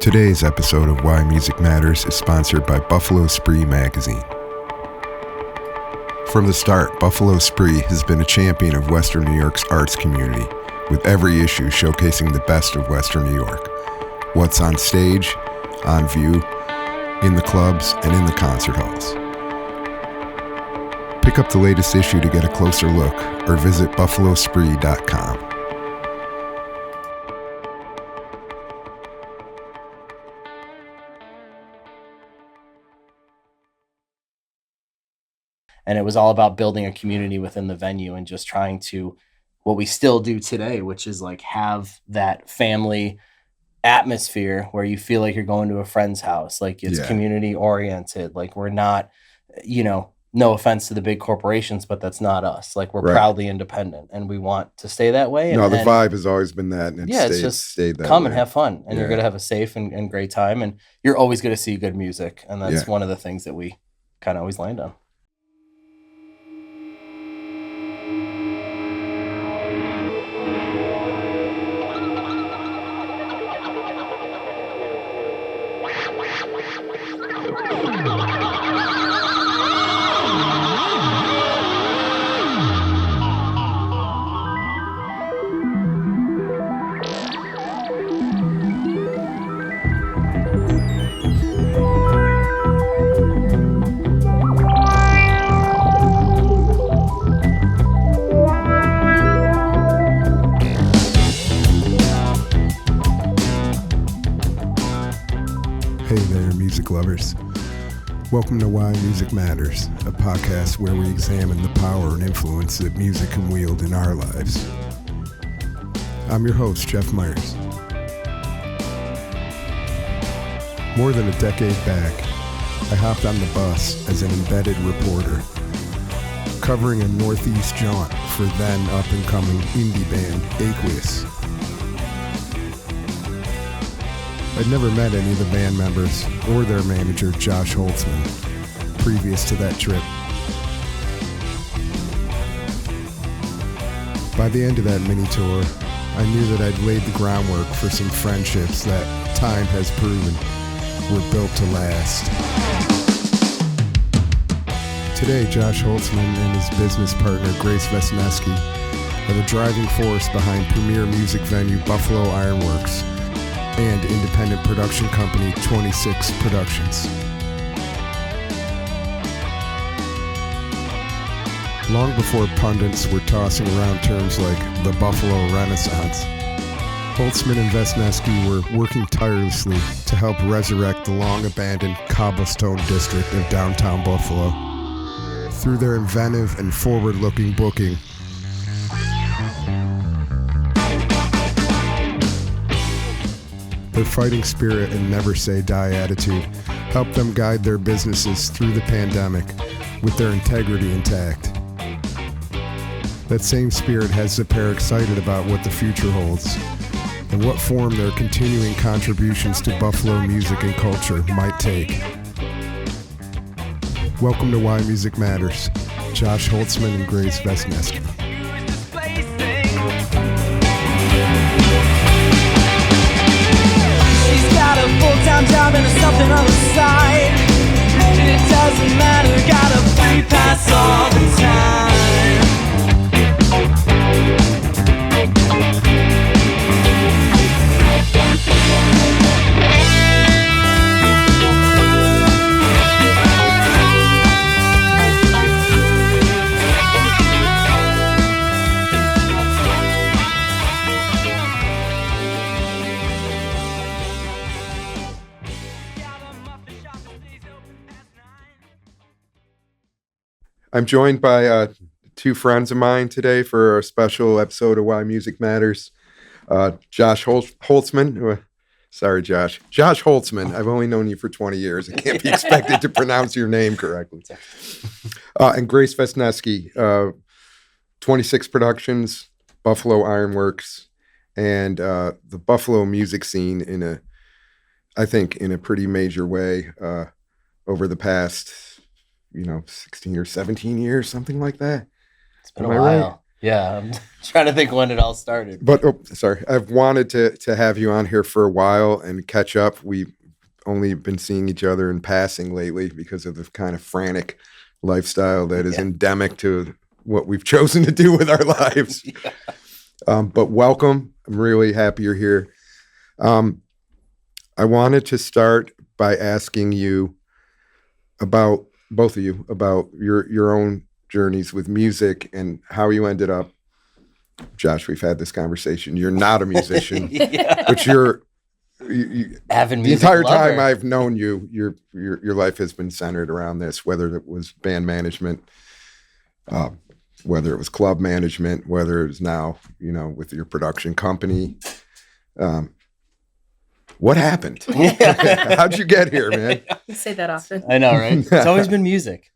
Today's episode of Why Music Matters is sponsored by Buffalo Spree magazine. From the start, Buffalo Spree has been a champion of Western New York's arts community, with every issue showcasing the best of Western New York. What's on stage, on view, in the clubs, and in the concert halls. Pick up the latest issue to get a closer look, or visit buffalospree.com. And it was all about building a community within the venue and just trying to, what we still do today, which is like have that family atmosphere where you feel like you're going to a friend's house. Like it's community oriented. Like we're not, no offense to the big corporations, but that's not us. Like we're proudly independent and we want to stay that way. No, the vibe has always been that. And it's just stayed that come way. And have fun. And you're going to have a safe and great time. And you're always going to see good music. And that's one of the things that we kind of always land on. Hey there, music lovers. Welcome to Why Music Matters, a podcast where we examine the power and influence that music can wield in our lives. I'm your host, Jeff Miers. More than a decade back, I hopped on the bus as an embedded reporter, covering a Northeast jaunt for then up-and-coming indie band Aqueous. I'd never met any of the band members or their manager, Josh Holtzman, previous to that trip. By the end of that mini tour, I knew that I'd laid the groundwork for some friendships that time has proven were built to last. Today, Josh Holtzman and his business partner, Grace Vesneske, are the driving force behind premier music venue Buffalo Ironworks and independent production company 26 Productions. Long before pundits were tossing around terms like the Buffalo Renaissance, Holtzman and Vesneske were working tirelessly to help resurrect the long-abandoned Cobblestone District of downtown Buffalo. Through their inventive and forward-looking booking, their fighting spirit and never-say-die attitude helped them guide their businesses through the pandemic with their integrity intact. That same spirit has the pair excited about what the future holds and what form their continuing contributions to Buffalo music and culture might take. Welcome to Why Music Matters, Josh Holtzman and Grace Vesneske. Got a full-time job and something on the side. It doesn't matter, got a free pass all the time. I'm joined by two friends of mine today for a special episode of Why Music Matters. Josh Holtzman. Sorry, Josh. Josh Holtzman. I've only known you for 20 years. I can't be expected to pronounce your name correctly. And Grace Vesneske, 26 Productions, Buffalo Ironworks, and the Buffalo music scene I think in a pretty major way over the past 16 or 17 years, something like that. It's been a while. Yeah, I'm trying to think when it all started. But sorry, I've wanted to have you on here for a while and catch up. We've only been seeing each other in passing lately because of the kind of frantic lifestyle that is endemic to what we've chosen to do with our lives. But welcome. I'm really happy you're here. I wanted to start by asking you about both of you about your own journeys with music and how you ended up. Josh, we've had this conversation. You're not a musician, but you're Avid the music entire lover. time I've known you, your life has been centered around this, whether it was band management, whether it was club management, whether it's now, with your production company. What happened? How'd you get here, man? You say that often. I know, right? It's always been music.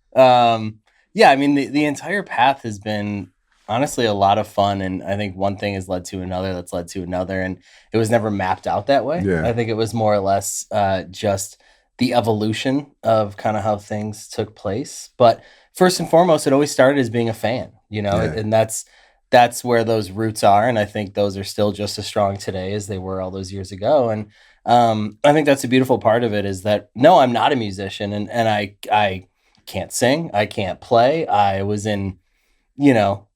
Yeah, I mean, the entire path has been honestly a lot of fun. And I think one thing has led to another that's led to another. And it was never mapped out that way. Yeah. I think it was more or less just the evolution of kind of how things took place. But first and foremost, it always started as being a fan, and that's where those roots are. And I think those are still just as strong today as they were all those years ago. And I think that's a beautiful part of it is that, no, I'm not a musician and I can't sing. I can't play. I was in,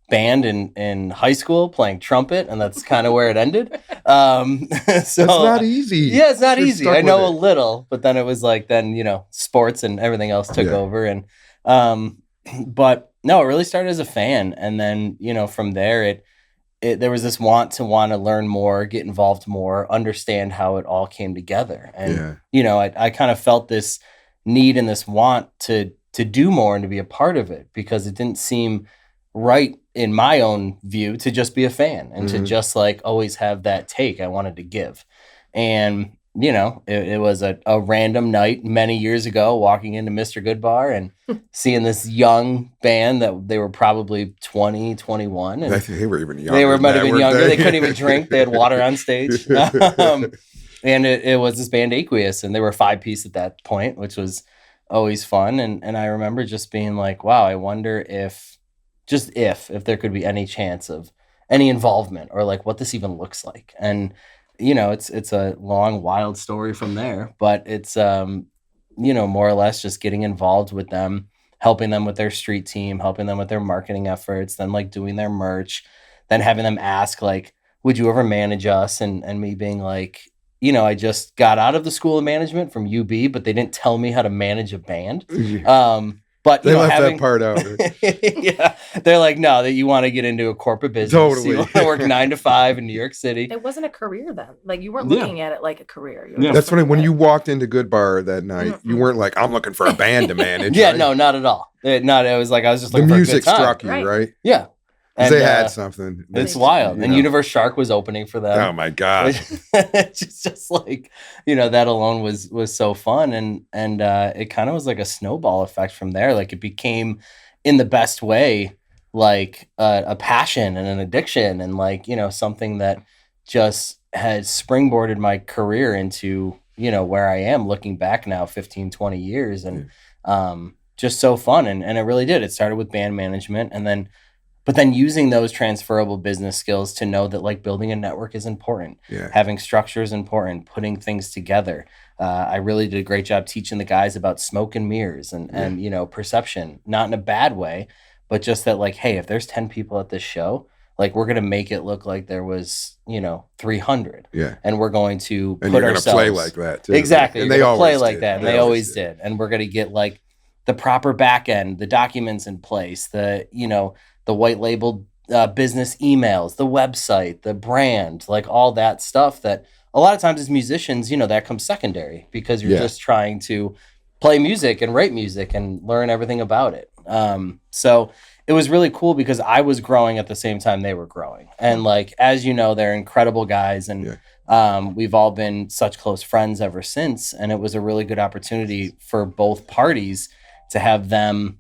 band in high school playing trumpet, and that's kind of where it ended. So That's not easy. Yeah, it's not You're easy. stuck I know a with it. little, but then it was like, sports and everything else took Yeah. over. And, but no, it really started as a fan. And then, from there, there was this want to learn more, get involved more, understand how it all came together. And, I kind of felt this need and this want to do more and to be a part of it, because it didn't seem right in my own view to just be a fan and to just like always have that take I wanted to give. And, it was a random night many years ago, walking into Mr. Goodbar and seeing this young band that they were probably 20, 21. And I think they were even younger. they might have than been that, younger. weren't They couldn't even drink. They had water on stage. And it was this band Aqueous, and they were 5-piece at that point, which was always fun. And I remember just being like, wow, I wonder if there could be any chance of any involvement or like what this even looks like. And, it's a long, wild story from there, but it's, more or less just getting involved with them, helping them with their street team, helping them with their marketing efforts, then like doing their merch, then having them ask like, would you ever manage us? And me being like, I just got out of the school of management from UB, but they didn't tell me how to manage a band. But They left that part out. yeah, they're like, no, that you want to get into a corporate business. Totally. You want to work 9 to 5 in New York City. It wasn't a career then. Like you weren't Yeah. looking at it like a career. You were Yeah. just That's when looking when at you it. walked into Good Bar that night, you weren't like, I'm looking for a band to manage. Yeah, right? no, not at all. It was like I was just The looking music for a good time. struck you, Right. right? Yeah, 'Cause and they had something. it's They- wild. you And know. Universe Shark was opening for them. Oh my god! just like that alone was so fun, and it kind of was like a snowball effect from there. Like it became, in the best way, like a passion and an addiction, and like something that just had springboarded my career into where I am looking back now 15, 20 years, and just so fun. And it really did. It started with band management, but then using those transferable business skills to know that like building a network is important. Yeah. Having structure is important, putting things together. I really did a great job teaching the guys about smoke and mirrors and perception, not in a bad way, but just that like, hey, if there's 10 people at this show, like we're going to make it look like there was, 300. Yeah. And we're going to And put you're gonna play ourselves like that too. Exactly. And You're they gonna play always like did. that. And they always did. And we're going to get like the proper back end, the documents in place, the white labeled business emails, the website, the brand, like all that stuff that a lot of times as musicians, that comes secondary because you're Yeah. just trying to play music and write music and learn everything about it. So it was really cool because I was growing at the same time they were growing. And like, as you know, they're incredible guys. And we've all been such close friends ever since. And it was a really good opportunity for both parties to have them,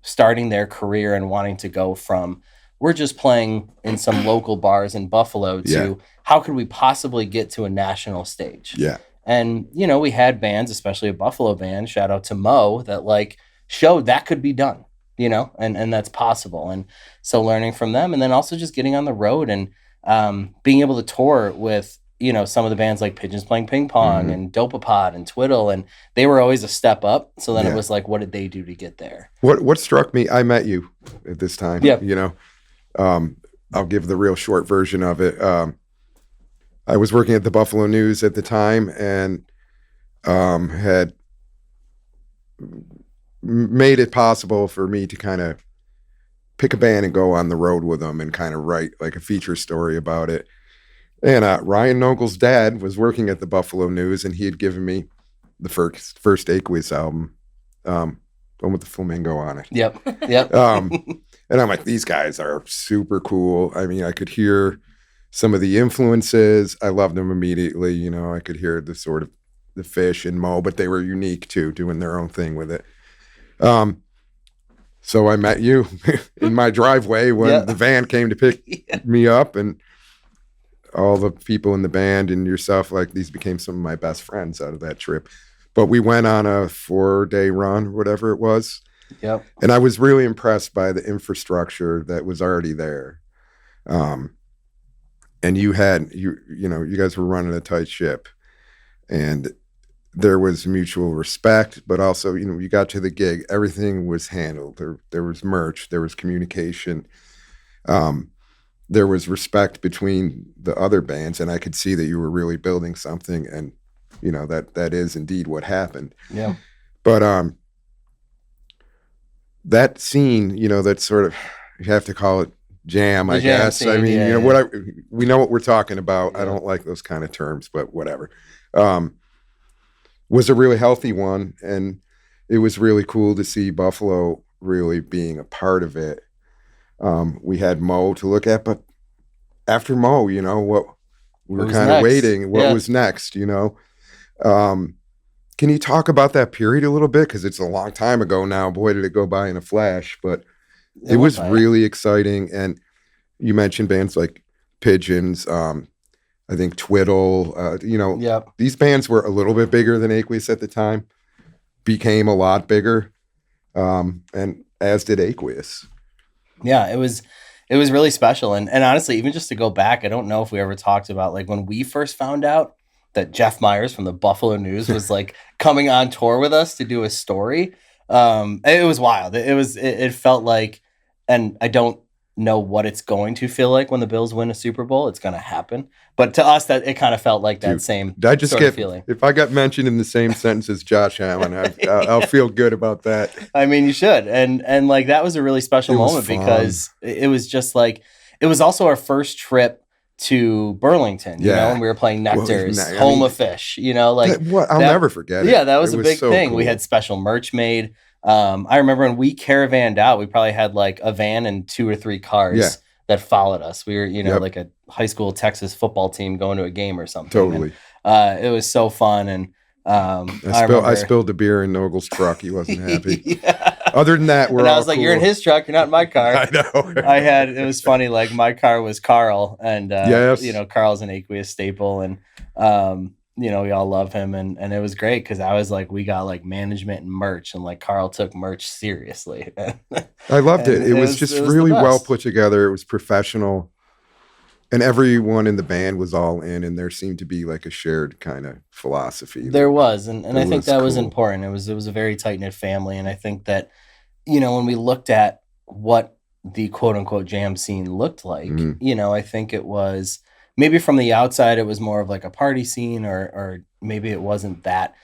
starting their career and wanting to go from, we're just playing in some local bars in Buffalo to how could we possibly get to a national stage? Yeah. And, we had bands, especially a Buffalo band, shout out to Mo, that like showed that could be done. and that's possible. And so learning from them, and then also just getting on the road and being able to tour with, some of the bands like Pigeons Playing Ping Pong and Dopapod and Twiddle, and they were always a step up. So then it was like, what did they do to get there? What struck me, I met you at this time, I'll give the real short version of it. I was working at the Buffalo News at the time and had made it possible for me to kind of pick a band and go on the road with them and kind of write like a feature story about it. And Ryan Nogle's dad was working at the Buffalo News, and he had given me the first Aqueous album, one with the flamingo on it. Yep. And I'm like, these guys are super cool. I mean, I could hear some of the influences. I loved them immediately. I could hear the sort of the Fish and Mo, but they were unique too, doing their own thing with it. So I met you in my driveway when the van came to pick me up, and all the people in the band and yourself, like, these became some of my best friends out of that trip. But we went on a 4-day run, whatever it was. Yep. And I was really impressed by the infrastructure that was already there. And you guys were running a tight ship, and there was mutual respect, but also, you got to the gig, everything was handled. There was merch, there was communication. There was respect between the other bands, and I could see that you were really building something, and that is indeed what happened. Yeah. But that scene, that sort of, you have to call it jam, I guess. Scene, I mean, we know what we're talking about. Yeah. I don't like those kind of terms, but whatever. Was a really healthy one, and it was really cool to see Buffalo really being a part of it. We had Mo to look at, but after Mo, what we were kind of waiting, what was next, Can you talk about that period a little bit? Because it's a long time ago now. Boy, did it go by in a flash, but it was really exciting. And you mentioned bands like Pigeons, I think Twiddle, these bands were a little bit bigger than Aqueous at the time, became a lot bigger, and as did Aqueous. Yeah, it was really special. And honestly, even just to go back, I don't know if we ever talked about, like, when we first found out that Jeff Miers from the Buffalo News was like coming on tour with us to do a story. It was wild. It felt like, and I don't know what it's going to feel like when the Bills win a Super Bowl. It's going to happen. But to us, that it kind of felt like that same sort of feeling. If I got mentioned in the same sentence as Josh Allen, I'll feel good about that. I mean, you should. And like, that was a really special moment because it was just like, it was also our first trip to Burlington, and we were playing Nectar's, home of Fish, I'll never forget it. Yeah, that was a big so thing. Cool. We had special merch made. I remember when we caravanned out, we probably had like a van and 2 or 3 cars that followed us. We were, like a high school Texas football team going to a game or something. Totally. And, it was so fun. And I spilled the beer in Nogle's truck. He wasn't happy. Other than that, I was like, cool. You're in his truck. You're not in my car. I know. It was funny. Like, my car was Carl, and Carl's an Aqueous staple, and we all love him, and it was great because I was like, we got like management and merch, and like Carl took merch seriously. I loved it. It was just really well put together. It was professional, and everyone in the band was all in, and there seemed to be like a shared kind of philosophy. There was, and I think that was important. It was a very tight-knit family, and I think that, when we looked at what the quote-unquote jam scene looked like, I think it was, maybe from the outside, it was more of like a party scene, or maybe it wasn't that.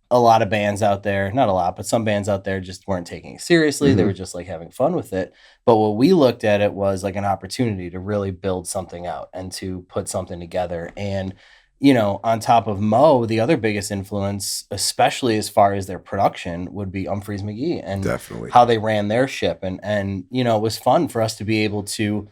A lot of bands out there, not a lot, but some bands out there just weren't taking it seriously. They were just like having fun with it. But what we looked at it was like an opportunity to really build something out and to put something together. And, on top of Mo, the other biggest influence, especially as far as their production, would be Humphreys McGee and definitely how they ran their ship. And it was fun for us to be able to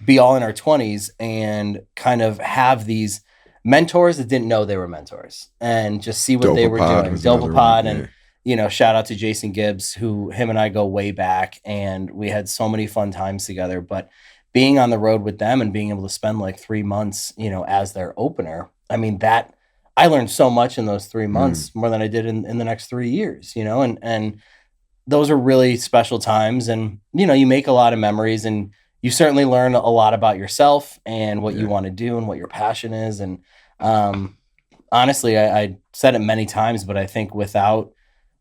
be all in our 20s and kind of have these mentors that didn't know they were mentors and just see what they were doing. Dopapod and, shout out to Jason Gibbs, him and I go way back, and we had so many fun times together. But being on the road with them and being able to spend like 3 months, as their opener, I mean, that I learned so much in those 3 months, more than I did in the next 3 years, and those are really special times, and you make a lot of memories, and you certainly learn a lot about yourself and what you want to do and what your passion is. And honestly, I said it many times, but I think without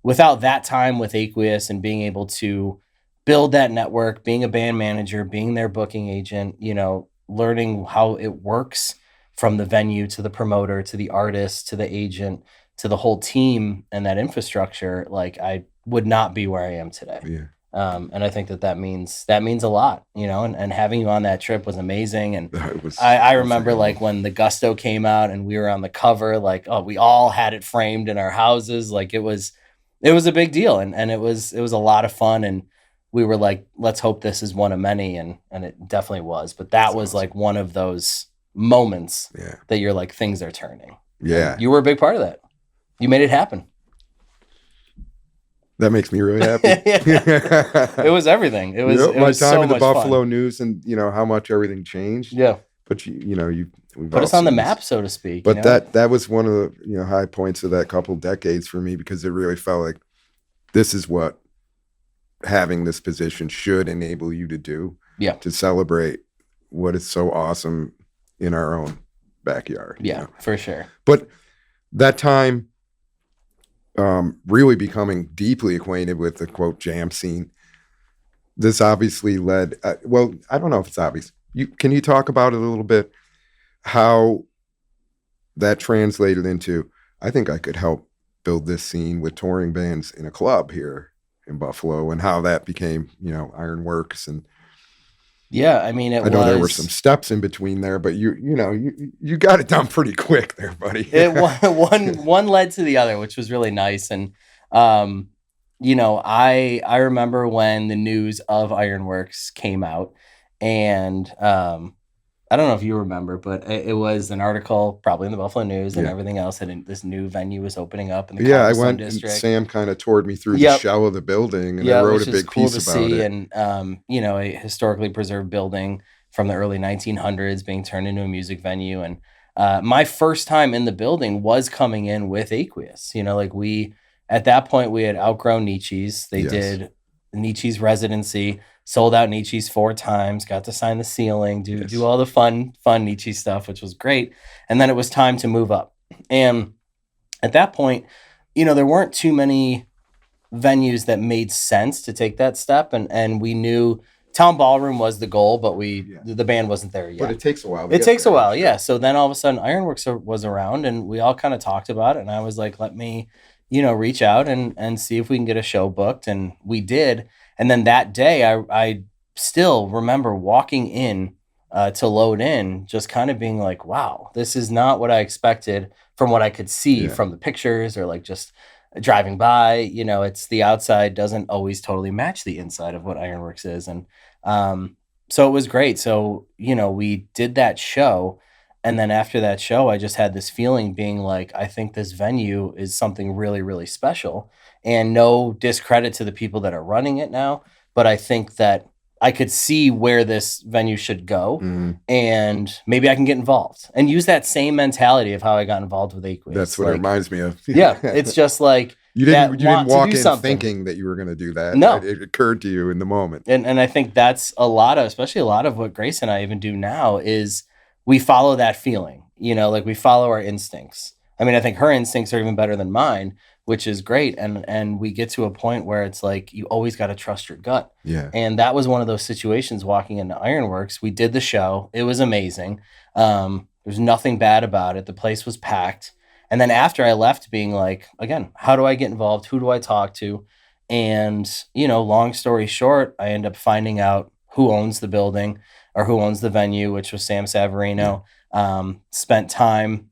that time with Aqueous and being able to build that network, being a band manager, being their booking agent, learning how it works from the venue to the promoter to the artist to the agent to the whole team and that infrastructure, like I would not be where I am today. Yeah. And I think that means a lot, and having you on that trip was amazing. And It I remember like when the Gusto came out and we were on the cover, like, oh, we all had it framed in our houses. Like it was a big deal. And it was a lot of fun. And we were like, let's hope this is one of many. And it definitely was. But that was awesome. Like one of those moments that you're like, things are turning. Yeah. And you were a big part of that. You made it happen. That makes me really happy. It was everything. It was my was time so in the much Buffalo fun. News, and how much everything changed. Yeah, but we put us on the map, so to speak. But that was one of the high points of that couple decades for me, because it really felt like this is what having this position should enable you to do. Yeah, to celebrate what is so awesome in our own backyard. Yeah, for sure. But that time. Really becoming deeply acquainted with the quote jam scene. This obviously led. Well, I don't know if it's obvious. Can you talk about it a little bit? How that translated into? I think I could help build this scene with touring bands in a club here in Buffalo, and how that became Ironworks. And yeah, I mean, I know there were some steps in between there, but you got it done pretty quick there, buddy. one led to the other, which was really nice. And I remember when the news of Ironworks came out, and I don't know if you remember, but it was an article probably in the Buffalo News and everything else, and this new venue was opening up in the Cobblestone District. And Sam kind of toured me through the shell of the building, and I wrote a big piece about it. And a historically preserved building from the early 1900s being turned into a music venue. And my first time in the building was coming in with Aqueous. At that point we had outgrown Nietzsche's. They did Nietzsche's residency. Sold out Nietzsche's 4 times, got to sign the ceiling, do all the fun Nietzsche stuff, which was great. And then it was time to move up. And at that point, there weren't too many venues that made sense to take that step. And we knew Town Ballroom was the goal, but the band wasn't there yet. But it takes a while. It takes a while, yeah. So then all of a sudden Ironworks was around, and we all kind of talked about it. And I was like, let me, reach out and see if we can get a show booked. And we did. And then that day, I still remember walking in to load in, just kind of being like, wow, this is not what I expected from what I could see from the pictures or like just driving by. It's the outside doesn't always totally match the inside of what Ironworks is. And so it was great. So, we did that show. And then after that show, I just had this feeling being like, I think this venue is something really, really special. And no discredit to the people that are running it now, but I think that I could see where this venue should go, and maybe I can get involved and use that same mentality of how I got involved with Aqueous. That's what it reminds me of. Yeah, it's just like you didn't walk in thinking that you were going to do that. No, it occurred to you in the moment. And I think that's especially a lot of what Grace and I even do now is we follow that feeling. Like we follow our instincts. I mean, I think her instincts are even better than mine, which is great. And we get to a point where it's like, you always got to trust your gut. Yeah. And that was one of those situations walking into Ironworks. We did the show. It was amazing. There's nothing bad about it. The place was packed. And then after I left being like, again, how do I get involved? Who do I talk to? And, long story short, I end up finding out who owns the building or who owns the venue, which was Sam Savarino. Spent time,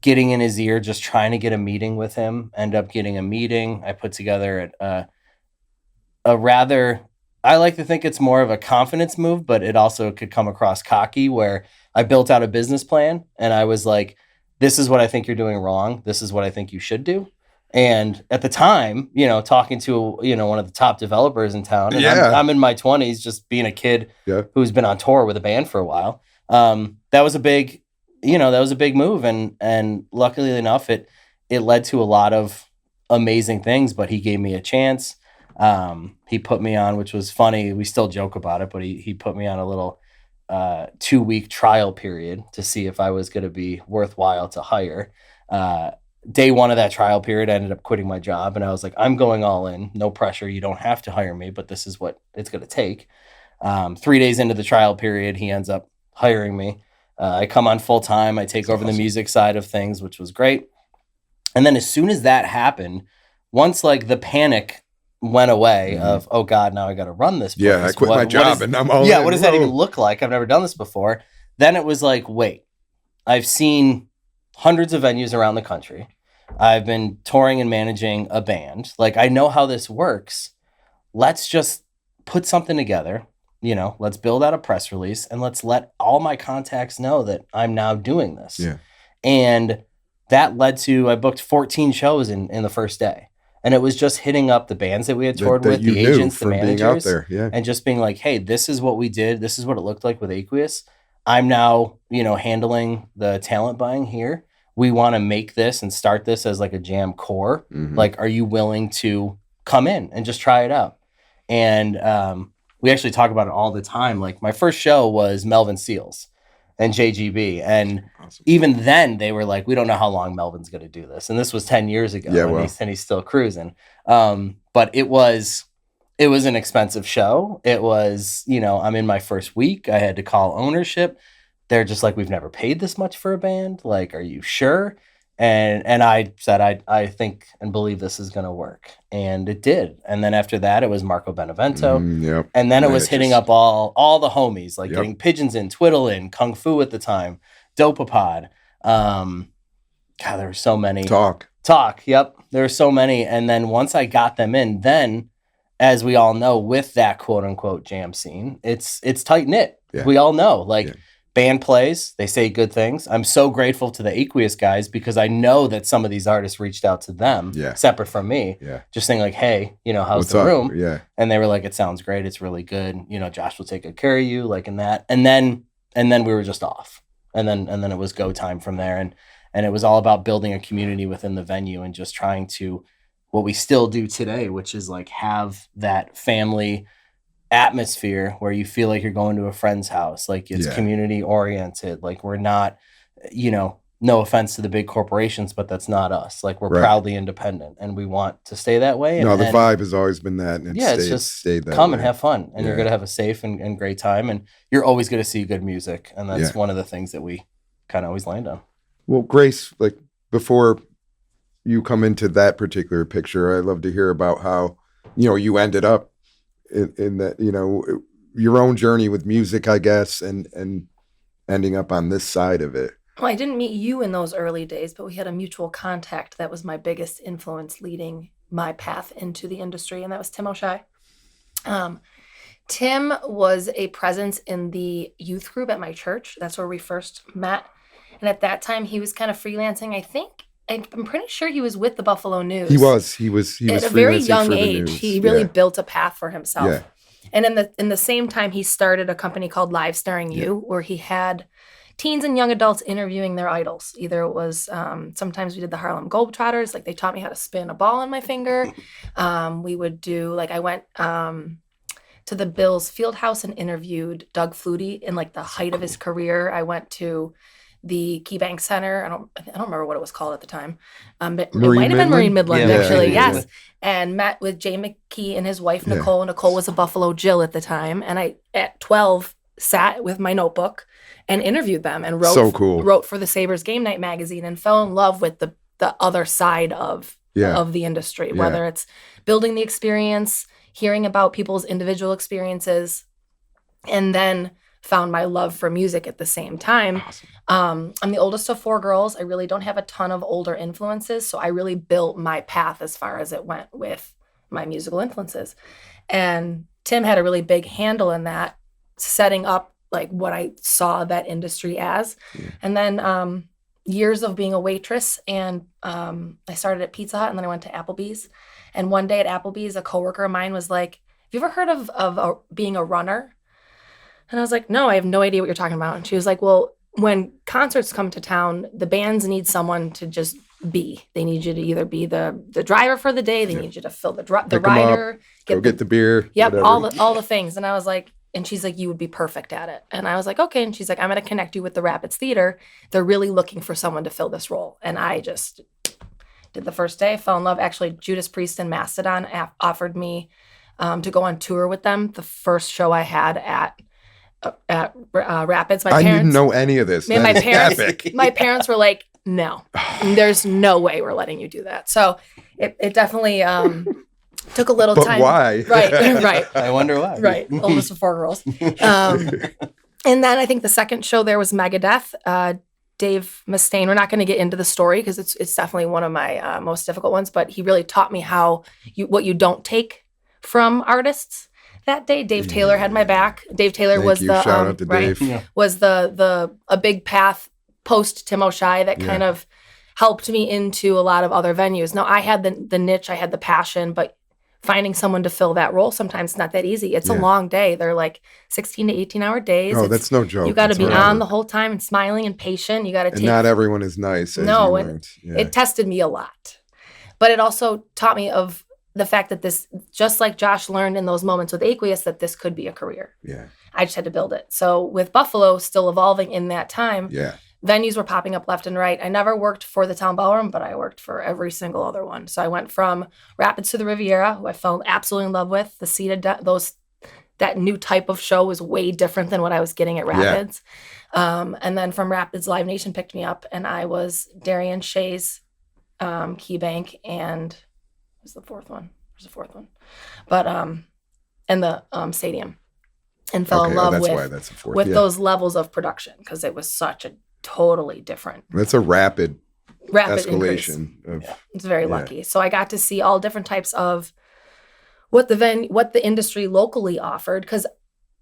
getting in his ear, just trying to get a meeting with him, end up getting a meeting. I put together a rather, I like to think it's more of a confidence move, but it also could come across cocky, where I built out a business plan and I was like, this is what I think you're doing wrong. This is what I think you should do. And at the time, talking to, one of the top developers in town, and I'm in my 20s, just being a kid who's been on tour with a band for a while. That was a big move. And luckily enough, it led to a lot of amazing things, but he gave me a chance. He put me on, which was funny. We still joke about it, but he put me on a little 2-week trial period to see if I was going to be worthwhile to hire. Day one of that trial period, I ended up quitting my job, and I was like, I'm going all in. No pressure. You don't have to hire me, but this is what it's going to take. 3 days into the trial period, he ends up hiring me. I come on full time. I take over the music side of things, which was great. And then as soon as that happened, once like the panic went away of, oh God, now I got to run this place. Yeah, I quit my job and I'm all in. What does that even look like? I've never done this before. Then it was like, wait, I've seen hundreds of venues around the country. I've been touring and managing a band. Like, I know how this works. Let's just put something together. Let's build out a press release and let's let all my contacts know that I'm now doing this. Yeah. And that led to, I booked 14 shows in the first day. And it was just hitting up the bands that we had toured with, the agents, the managers, out there. Yeah. and just being like, hey, this is what we did. This is what it looked like with Aqueous. I'm now, handling the talent buying here. We want to make this and start this as like a jam core. Mhm. Like, are you willing to come in and just try it out? And we actually talk about it all the time. Like, my first show was Melvin Seals and JGB. And Awesome. even then they were like, we don't know how long Melvin's going to do this. And this was 10 years ago. Yeah, and he's still cruising. But it was an expensive show. It was, I'm in my first week. I had to call ownership. They're just like, we've never paid this much for a band. Like, are you sure? And I said, I think and believe this is going to work. And it did. And then after that, it was Marco Benevento. Yep. And then it was hitting just- up all the homies, like Yep. getting Pigeons in, Twiddle in, Kung Fu at the time, Dopapod. God, there were so many. Talk. Yep. There were so many. And then once I got them in, then, as we all know, with that quote unquote jam scene, it's tight knit. Yeah. We all know, like, Yeah. band plays, they say good things. I'm so grateful to the Aqueous guys because I know that some of these artists reached out to them, Yeah. separate from me, Yeah. just saying like, hey, how's What's the up? room? Yeah. And they were like, it sounds great. It's really good. Josh will take good care of you, like in that. And then we were just off. And then it was go time from there. And it was all about building a community within the venue and just trying to, what we still do today, which is like have that family atmosphere where you feel like you're going to a friend's house. Like, it's Yeah. community oriented. Like, we're not, no offense to the big corporations, but that's not us. Like, we're Right. proudly independent and we want to stay that way. No, and, the and vibe has always been that. And it's stayed, just stayed that come way. and have fun. And you're Yeah. going to have a safe and great time. And you're always going to see good music. And that's Yeah. one of the things that we kind of always land on. Well, Grace, like, before you come into that particular picture, I'd love to hear about how, you ended up in that, your own journey with music, I guess, and ending up on this side of it. Well, I didn't meet you in those early days, but we had a mutual contact that was my biggest influence leading my path into the industry, and that was Tim O'Shea. Tim was a presence in the youth group at my church. That's where we first met. And at that time, he was kind of freelancing. I'm pretty sure he was with the Buffalo News. He was At a very freelancing young for the age, news. he really Yeah. built a path for himself. Yeah. And in the same time, he started a company called Live Starring You, where he had teens and young adults interviewing their idols. Either it was sometimes we did the Harlem Globetrotters, like they taught me how to spin a ball on my finger. We would do, like, I went to the Bills field house and interviewed Doug Flutie in like the height of his career. I went to the KeyBank Center. I don't remember what it was called at the time. But it might have been Marine Midland, Yeah, actually. yeah. Yes. And met with Jay McKee and his wife, Yeah. Nicole. Nicole was a Buffalo Jill at the time. And I, at 12, sat with my notebook and interviewed them and wrote, So cool. wrote for the Sabres Game Night magazine and fell in love with the other side of the industry, Yeah. whether it's building the experience, hearing about people's individual experiences, and then found my love for music at the same time. Awesome. I'm the oldest of 4 girls. I really don't have a ton of older influences, so I really built my path as far as it went with my musical influences. And Tim had a really big handle in that, setting up like what I saw that industry as. Yeah. And then years of being a waitress, and I started at Pizza Hut and then I went to Applebee's. And one day at Applebee's, a coworker of mine was like, "Have you ever heard of being a runner?" And I was like, "No, I have no idea what you're talking about." And she was like, "Well, when concerts come to town, the bands need someone to just be. They need you to either be the driver for the day. They need you to fill the Pick 'em rider. up, go get the beer. Yep, whatever. all the things. And I was like, and she's like, you would be perfect at it. And I was like, okay. And she's like, I'm going to connect you with the Rapids Theater. They're really looking for someone to fill this role. And I just did the first day. I fell in love. Actually, Judas Priest and Mastodon offered me to go on tour with them. The first show I had at Rapids. I didn't know any of this. Man, That my is parents, epic. my parents were like, no, there's no way we're letting you do that. So it definitely took a little But time. why? Right. I wonder why. Right. Oldest of 4 girls. And then I think the second show there was Megadeth. Dave Mustaine. We're not going to get into the story because it's definitely one of my most difficult ones, but he really taught me what you don't take from artists. That day, Dave Taylor had my back. Dave Taylor Thank was you. the Shout out to right, Dave. Yeah. was a big path post Tim O'Shea that kind of helped me into a lot of other venues. Now I had the niche, I had the passion, but finding someone to fill that role sometimes not that easy. It's a long day. They're like 16 to 18-hour days. Oh, that's no joke. You got to It's be horrible. on the whole time and smiling and patient. You got to And take. not everyone is nice. As No, you and learned. Yeah. It tested me a lot, but it also taught me of the fact that this, just like Josh learned in those moments with Aqueous, that this could be a career. yeah. I just had to build it. So with Buffalo still evolving in that time, Yeah. venues were popping up left and right. I never worked for the Town Ballroom, but I worked for every single other one. So I went from Rapids to the Riviera, who I fell absolutely in love with. The seated, that new type of show was way different than what I was getting at Rapids. And then from Rapids, Live Nation picked me up, and I was Darian Shea's Key Bank, and what was the fourth one? There's a fourth one, but and the stadium, and fell in love that's why that's a fourth. with yeah. those levels of production because it was such a totally different That's a rapid increase. escalation of It's very lucky. So I got to see all different types of what the industry locally offered because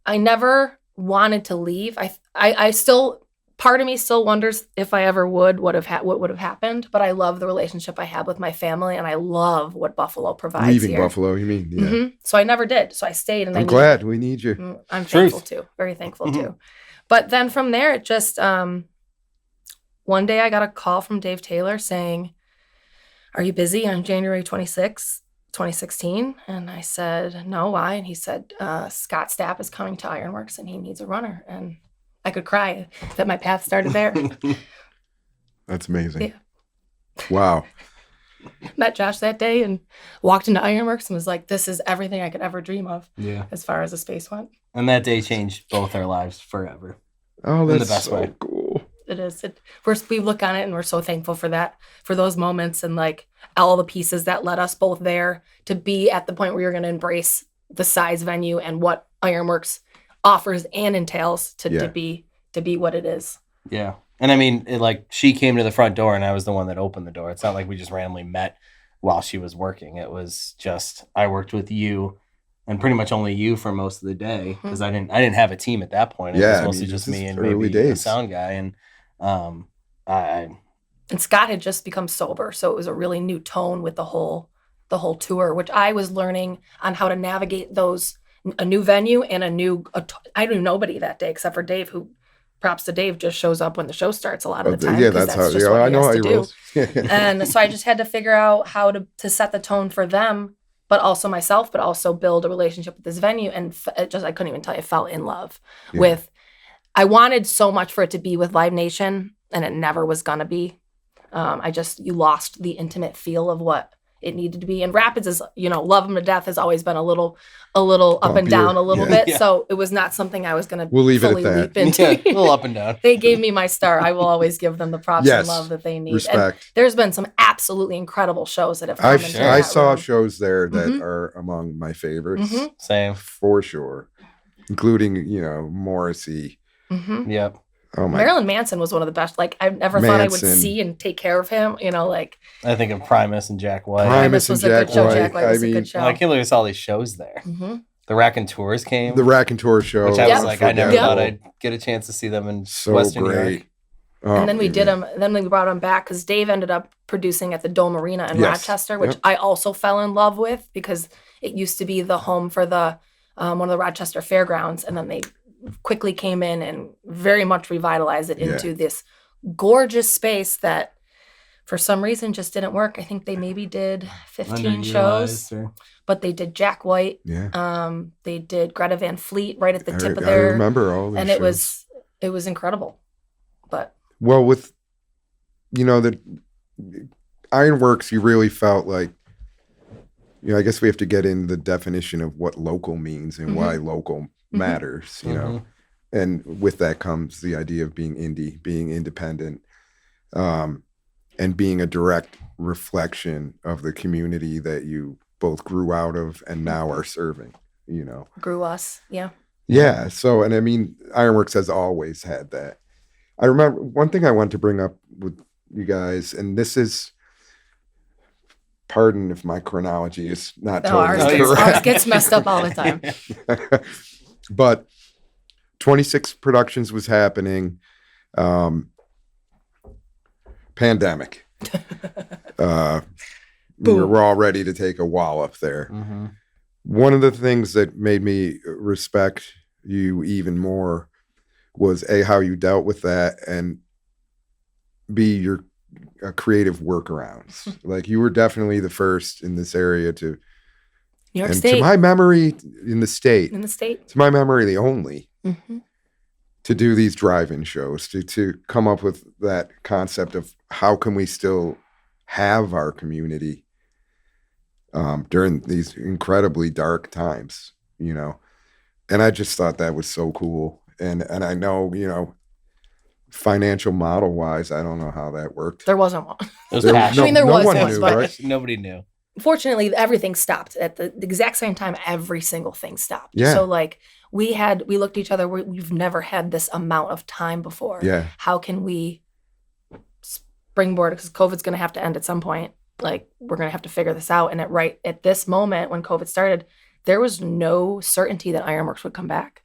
I never wanted to leave. I still, part of me still wonders if I ever what would have happened. But I love the relationship I have with my family, and I love what Buffalo provides. leaving here. Buffalo. You mean? Yeah. Mhm. So I never did. So I stayed, and I'm glad we need you. I'm Truth. thankful too. Very thankful too. But then from there, it just one day I got a call from Dave Taylor saying, "Are you busy on January 26th, 2016?" And I said, "No, why?" And he said, "Scott Stapp is coming to Ironworks and he needs a runner." And I could cry that my path started there. That's amazing. Yeah. Wow. Met Josh that day and walked into Ironworks and was like, "This is everything I could ever dream of." Yeah. As far as the space went. And that day changed both our lives forever. Oh, In the that's best so way. cool. It is. We look on it and we're so thankful for that, for those moments and like all the pieces that led us both there to be at the point where you're going to embrace the size venue and what Ironworks offers and entails to be what it is. Yeah. And I mean, she came to the front door and I was the one that opened the door. It's not like we just randomly met while she was working. It was just, I worked with you and pretty much only you for most of the day because I didn't have a team at that point. It was mostly just me and early maybe days. a sound guy. And And Scott had just become sober, so it was a really new tone with the whole tour, which I was learning on how to navigate a new venue and I knew nobody that day except for Dave, who, props to Dave, just shows up when the show starts a lot of the time. Yeah, 'cause that's how. just Yeah, what I he know has how to he do. rolls. And so I just had to figure out how to set the tone for them, but also myself, but also build a relationship with this venue. And I couldn't even tell you, I fell in love with. I wanted so much for it to be with Live Nation, and it never was gonna be. You lost the intimate feel of what it needed to be. And Rapids is, love them to death, has always been a little up and down a little bit. Yeah. So it was not something I was going to We'll leave it at fully that. leap into. yeah, a little up and down. They gave me my star. I will always give them the props Yes. and love that they need. And Respect. there's been some absolutely incredible shows that have come into I that saw room. shows there that Mhm. are among my favorites Mhm. Same. for sure, including Morrissey. Mhm. Yep. Oh my! Marilyn Manson was one of the best. Like, I never thought I would Manson. see and take care of him. I think of Primus and Jack White. Primus was and a good Jack show. White. Jack White was I a mean, good show. I can't believe I saw these shows there. Mhm. The Raconteurs came, The Rack and Tour show, which I Yeah. was like, I never unforgettable. thought I'd get a chance to see them in So Western New great. York. Oh, And then we did yeah. them. Then we brought them back because Dave ended up producing at the Dome Arena in Yes. Rochester, which Yep. I also fell in love with because it used to be the home for the one of the Rochester Fairgrounds, and then they quickly came in and very much revitalized it into this gorgeous space that for some reason just didn't work. I think they maybe did 15 shows, Underutilized or- but they did Jack White. Yeah. They did Greta Van Fleet right at the tip of I their, remember all these and shows. it was incredible. But Well, with, the Ironworks, you really felt like, I guess we have to get in the definition of what local means and why local matters, and with that comes the idea of being indie, being independent, and being a direct reflection of the community that you both grew out of and now are serving, grew us. Yeah. Yeah. So, and I mean, Ironworks has always had that. I remember one thing I want to bring up with you guys, and this is, pardon if my chronology is not totally correct. Ours gets messed up all the time. But 26 Productions was happening. Pandemic. We were all ready to take a wallop there. One of the things that made me respect you even more was A, how you dealt with that, and B, your creative workarounds. Like, you were definitely the first in this area to, New York and State. to my memory, in the state, to my memory, the only to do these drive-in shows, to come up with that concept of how can we still have our community during these incredibly dark times, and I just thought that was so cool. And I know, financial model wise, I don't know how that worked. There wasn't one. It was passion. I mean, there no was one one, knew, but right? Nobody knew. fortunately everything stopped at the exact same time. Every single thing stopped. Yeah. So like we looked at each other. We've never had this amount of time before. Yeah. How can we springboard? Because COVID's going to have to end at some point. Like, we're going to have to figure this out. And at this moment when COVID started, there was no certainty that Ironworks would come back.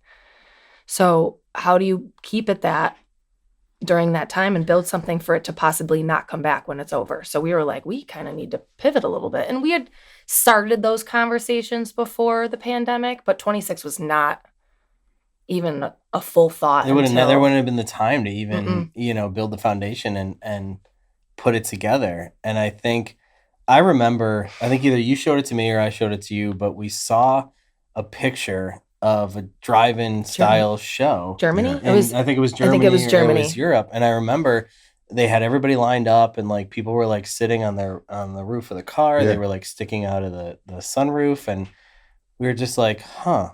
So how do you keep it that during that time and build something for it to possibly not come back when it's over? So we were like, we kind of need to pivot a little bit. And we had started those conversations before the pandemic, but 26 was not even a full thought. There wouldn't have been the time to even, build the foundation and put it together. And I remember, I think either you showed it to me or I showed it to you, but we saw a picture of a drive-in style show. Germany? Yeah. I think it was Germany. I think it was Germany. Or it was Europe. And I remember they had everybody lined up and like people were like sitting on the roof of the car. Yeah. They were like sticking out of the sunroof. And we were just like,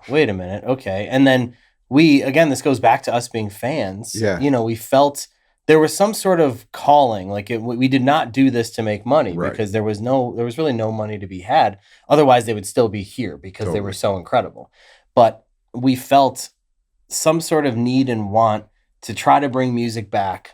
wait a minute. Okay. And then this goes back to us being fans. Yeah. We felt there was some sort of calling. Like we did not do this to make money Right. because there was really no money to be had. Otherwise they would still be here because they were so incredible. But we felt some sort of need and want to try to bring music back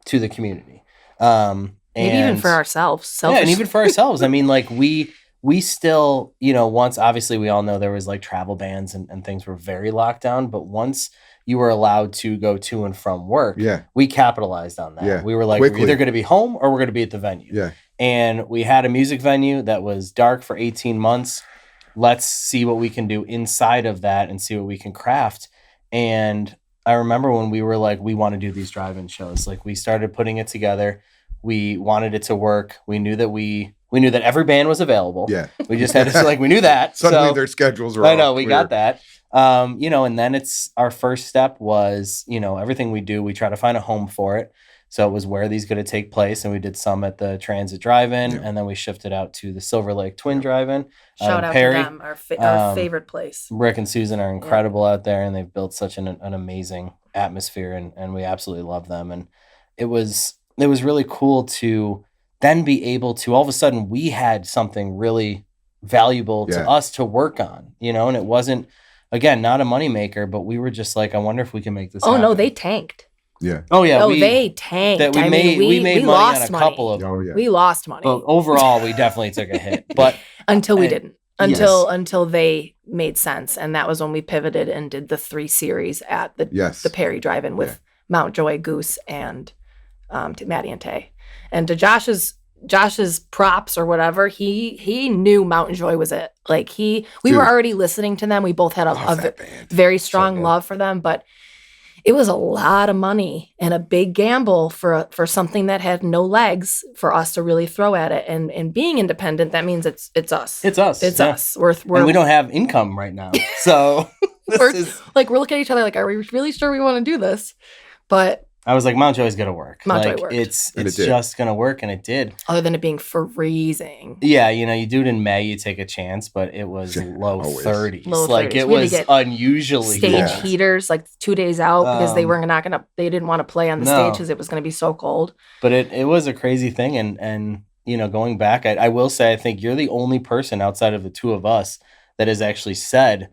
to the community. Maybe even for ourselves. Yeah, and even for ourselves. I mean, like we still, once obviously we all know there was like travel bans and things were very locked down. But once you were allowed to go to and from work, we capitalized on that. Yeah, We were like, quickly. we're either going to be home or we're going to be at the venue. Yeah. And we had a music venue that was dark for 18 months. Let's see what we can do inside of that and see what we can craft. And I remember when we were like, we want to do these drive-in shows. Like we started putting it together. We wanted it to work. We knew that every band was available. Yeah. We just had to we knew that. Suddenly their schedules were I all know, we clear. got that. And then it's our first step was, everything we do, we try to find a home for it. So it was where these going to take place. And we did some at the Transit Drive-In, and then we shifted out to the Silver Lake Twin Drive-In. Shout out Perry. to them, our favorite place. Rick and Susan are incredible out there, and they've built such an amazing atmosphere, and we absolutely love them. And it was really cool to then be able to, all of a sudden, we had something really valuable to us to work on, and it wasn't, again, not a moneymaker, but we were just like, I wonder if we can make this happen. No, they tanked. Yeah. Oh, yeah. They tanked. We made money lost on a money. couple of Oh, yeah. We lost money. But overall, we definitely took a hit. But until we didn't. Yes. Until they made sense. And that was when we pivoted and did the 3 series at the Perry Drive-In with Mount Joy, Goose, and Maddie and Tay. And to Josh's props or whatever, he knew Mountain Joy was it. Like we were already listening to them. We both had a very strong love for them, but it was a lot of money and a big gamble for something that had no legs for us to really throw at it. And being independent, that means it's us. It's us. It's yeah. us. We're And we don't have income right now. So we're looking at each other like, are we really sure we want to do this? But I was like, Mountjoy's gonna work. Mountjoy like worked. it's And it just gonna work, and it did. other than it being freezing. Yeah, you do it in May, you take a chance, but it was low Always. 30s. Low Like 30s. it We had to was get unusually Stage cold. heaters like 2 days out because they Um, were not gonna. They didn't want to play on the no. stage because it was gonna be so cold. But it was a crazy thing, and going back, I will say I think you're the only person outside of the two of us that has actually said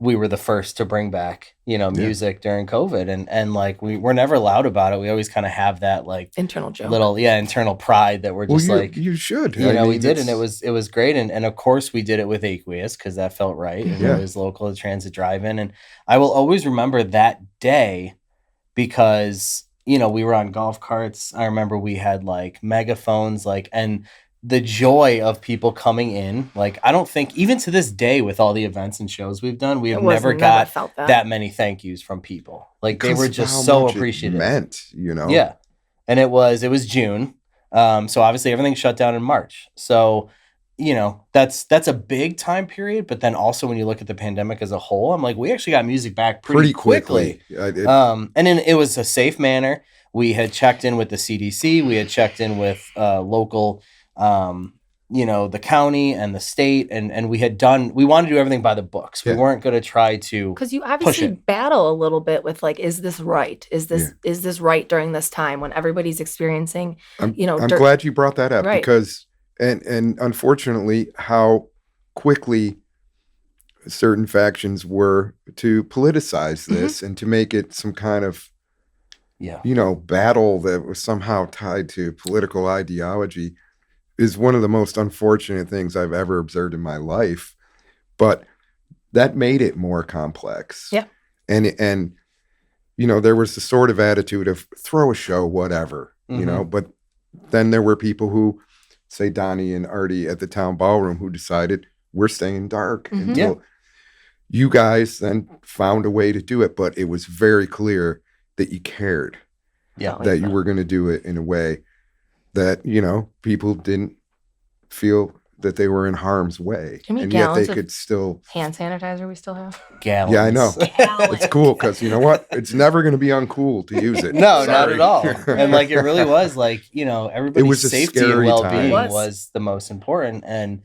we were the first to bring back music during COVID, and like we're never loud about it. We always kind of have that like Internal joke. little internal pride that we're just like you should. we did, and it was great, and of course we did it with Aqueous because that felt right, and it was local to Transit Drive-In, and I will always remember that day because we were on golf carts. I remember we had like megaphones, and the joy of people coming in. Like I don't think even to this day with all the events and shows we've done, we have never got felt that many thank yous from people. Like they were Because of how just so much it appreciative. meant, Yeah. And it was June. So obviously everything shut down in March. So, that's a big time period. But then also when you look at the pandemic as a whole, I'm like, we actually got music back pretty quickly. And then it was a safe manner. We had checked in with the CDC. We had checked in with local, the county and the state. And we wanted to do everything by the books. We weren't going to try to because you obviously battle a little bit with like, is this right? Is this right during this time when everybody's experiencing, I'm glad you brought that up Right. because, and unfortunately, how quickly certain factions were to politicize this and to make it some kind of, battle that was somehow tied to political ideology is one of the most unfortunate things I've ever observed in my life. But that made it more complex. Yeah. And there was the sort of attitude of throw a show, whatever, but then there were people who, say Donnie and Artie at the town ballroom, who decided we're staying dark until you guys then found a way to do it. But it was very clear that you cared, that you were going to do it in a way that, people didn't feel that they were in harm's way. many And yet they gallons of could still... hand sanitizer we still have? gallons. Yeah, I know. It's cool because you know what? It's never going to be uncool to use it. No, not Sorry. at all. And like it really was like, everybody's was a safety and scary well-being time. was the most important. And,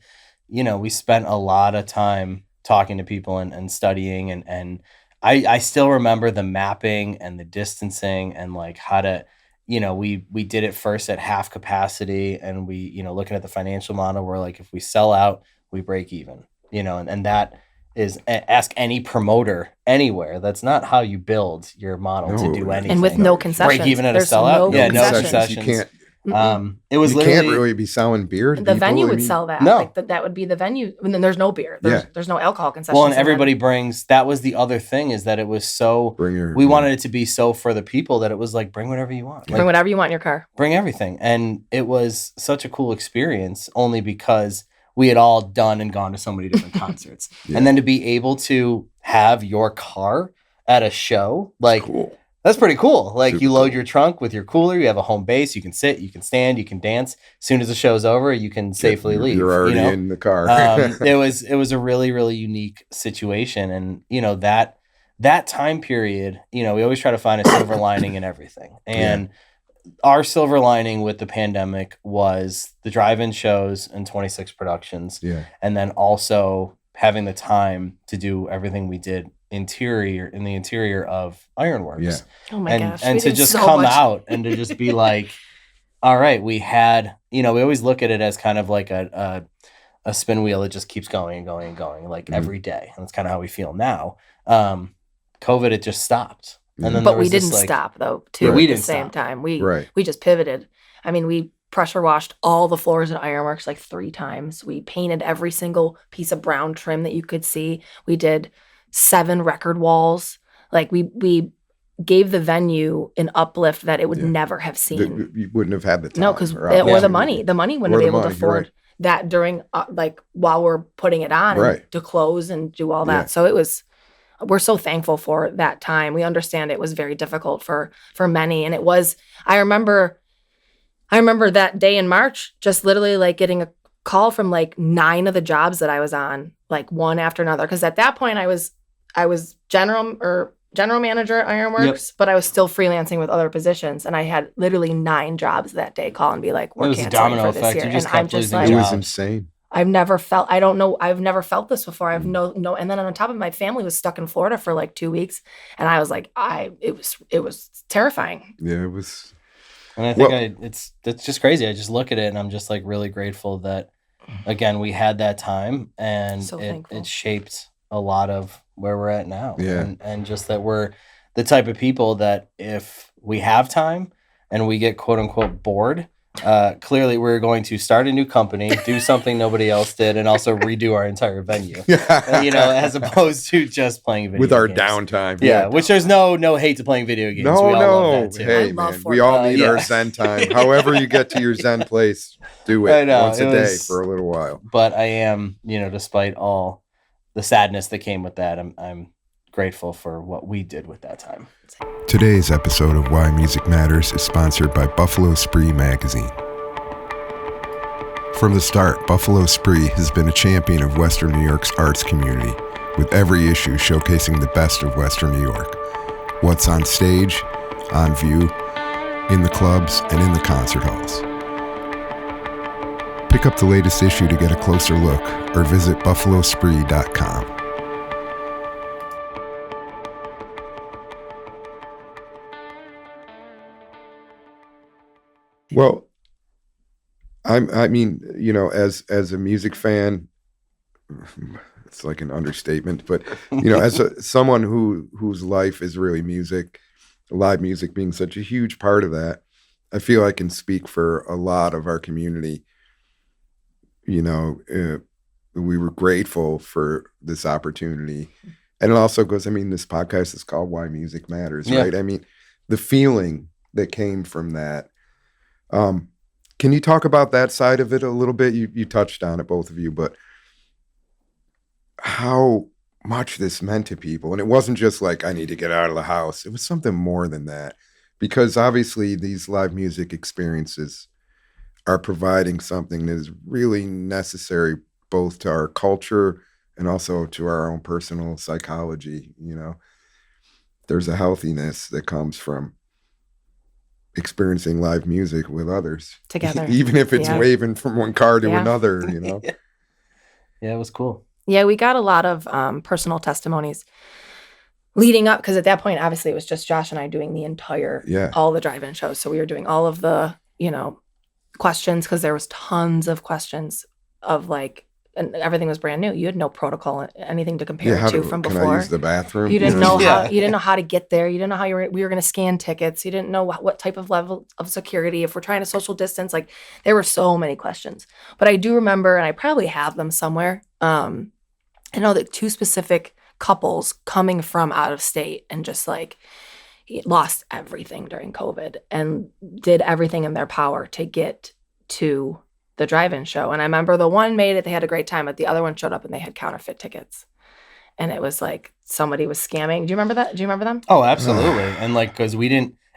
we spent a lot of time talking to people and studying. And I still remember the mapping and the distancing and like how to, we did it first at half capacity, and we, looking at the financial model, we're like, if we sell out, we break even, and that is, ask any promoter anywhere. That's not how you build your model to do anything. And with no concessions. Break even at a There's sellout? no Yeah, no concessions. You concessions. can't. It was You literally can't really be selling beer. to The people. venue I would mean, sell that. No. Like that would be the venue. And then there's no beer. There's no alcohol concessions. well, and in that. everybody brings. That was the other thing, is that it was so. We wanted it to be so for the people that it was like, bring whatever you want. Bring whatever you want in your car. Bring everything. And it was such a cool experience only because we had all done and gone to so many different concerts. And then to be able to have your car at a show, like cool. That's pretty cool. Like Super you load cool. your trunk with your cooler, you have a home base, you can sit, you can stand, you can dance. As soon as the show's over, you can safely leave. You're already in the car. It was a really, really unique situation. And, that time period, we always try to find a silver lining in everything. And our silver lining with the pandemic was the drive-in shows and 26 Productions. Yeah. And then also having the time to do everything we did in the interior of Ironworks. Yeah. Oh my gosh. And we to did just so come much. out and to just be like, all right, we had, we always look at it as kind of like a spin wheel that just keeps going and going and going, like every day. And that's kind of how we feel now. COVID, it just stopped. And then But there we was this, didn't like, stop though, too. Yeah, we at the didn't same stop. time. We Right. just pivoted. I mean, we pressure washed all the floors at Ironworks like 3 times. We painted every single piece of brown trim that you could see. We did 7 record walls. Like we gave the venue an uplift that it would never have seen. You wouldn't have had the time. No, because or or the opportunity. money. The money wouldn't Or be the able to money, afford right. that during like while we're putting it on and Right. to close and do all that. Yeah. So it was we're so thankful for that time. We understand it was very difficult for many. And it was, I remember that day in March, just literally like getting a call from like 9 of the jobs that I was on, like one after another. Cause at that point I was general manager at Ironworks, but I was still freelancing with other positions. And I had literally 9 jobs that day call and be like, we're canceling for this year. And I'm just like, it was insane. I've never felt this before. I've no. And then on top of it, my family was stuck in Florida for like 2 weeks. And I was like, it was terrifying. Yeah, it was. And I think it's just crazy. I just look at it and I'm just like really grateful that, again, we had that time and it shaped a lot of where we're at now. Yeah. And just that we're the type of people that if we have time and we get quote unquote bored, clearly we're going to start a new company, do something nobody else did, and also redo our entire venue. As opposed to just playing video with our games. downtime. Yeah, which there's no hate to playing video games. No, we all love that too. Hey, man, we all need our Zen time. However you get to your Zen place, do it once a day for a little while. But I am, despite all the sadness that came with that, I'm grateful for what we did with that time. Today's episode of Why Music Matters is sponsored by Buffalo Spree magazine. From the start, Buffalo Spree has been a champion of Western New York's arts community, with every issue showcasing the best of Western New York. What's on stage, on view, in the clubs, and in the concert halls. Pick up the latest issue to get a closer look, or visit buffalospree.com. Well, I mean, as a music fan, it's like an understatement, but as someone whose life is really music, live music being such a huge part of that, I feel I can speak for a lot of our community. We were grateful for this opportunity, and it also goes. I mean, this podcast is called Why Music Matters, right? I mean, the feeling that came from that. Can you talk about that side of it a little bit? You touched on it, both of you, but how much this meant to people. And it wasn't just like, I need to get out of the house. It was something more than that, because obviously these live music experiences are providing something that is really necessary both to our culture and also to our own personal psychology. There's a healthiness that comes from experiencing live music with others together, even if it's waving from one car to another. Yeah, it was cool. Yeah, we got a lot of personal testimonies leading up, because at that point obviously it was just Josh and I doing the entire all the drive-in shows, so we were doing all of the questions, because there was tons of questions of like, and everything was brand new. You had no protocol, anything to compare it to from before. Can I use the bathroom? You didn't know how. You didn't know how to get there. You didn't know how we were going to scan tickets. You didn't know what type of level of security. If we're trying to social distance, like there were so many questions. But I do remember, and I probably have them somewhere. I know that 2 specific couples coming from out of state and just like lost everything during COVID and did everything in their power to get to the drive-in show. And I remember the one made it, they had a great time, but the other one showed up and they had counterfeit tickets. And it was like somebody was scamming. Do you remember that? Do you remember them? Oh, absolutely. And like, because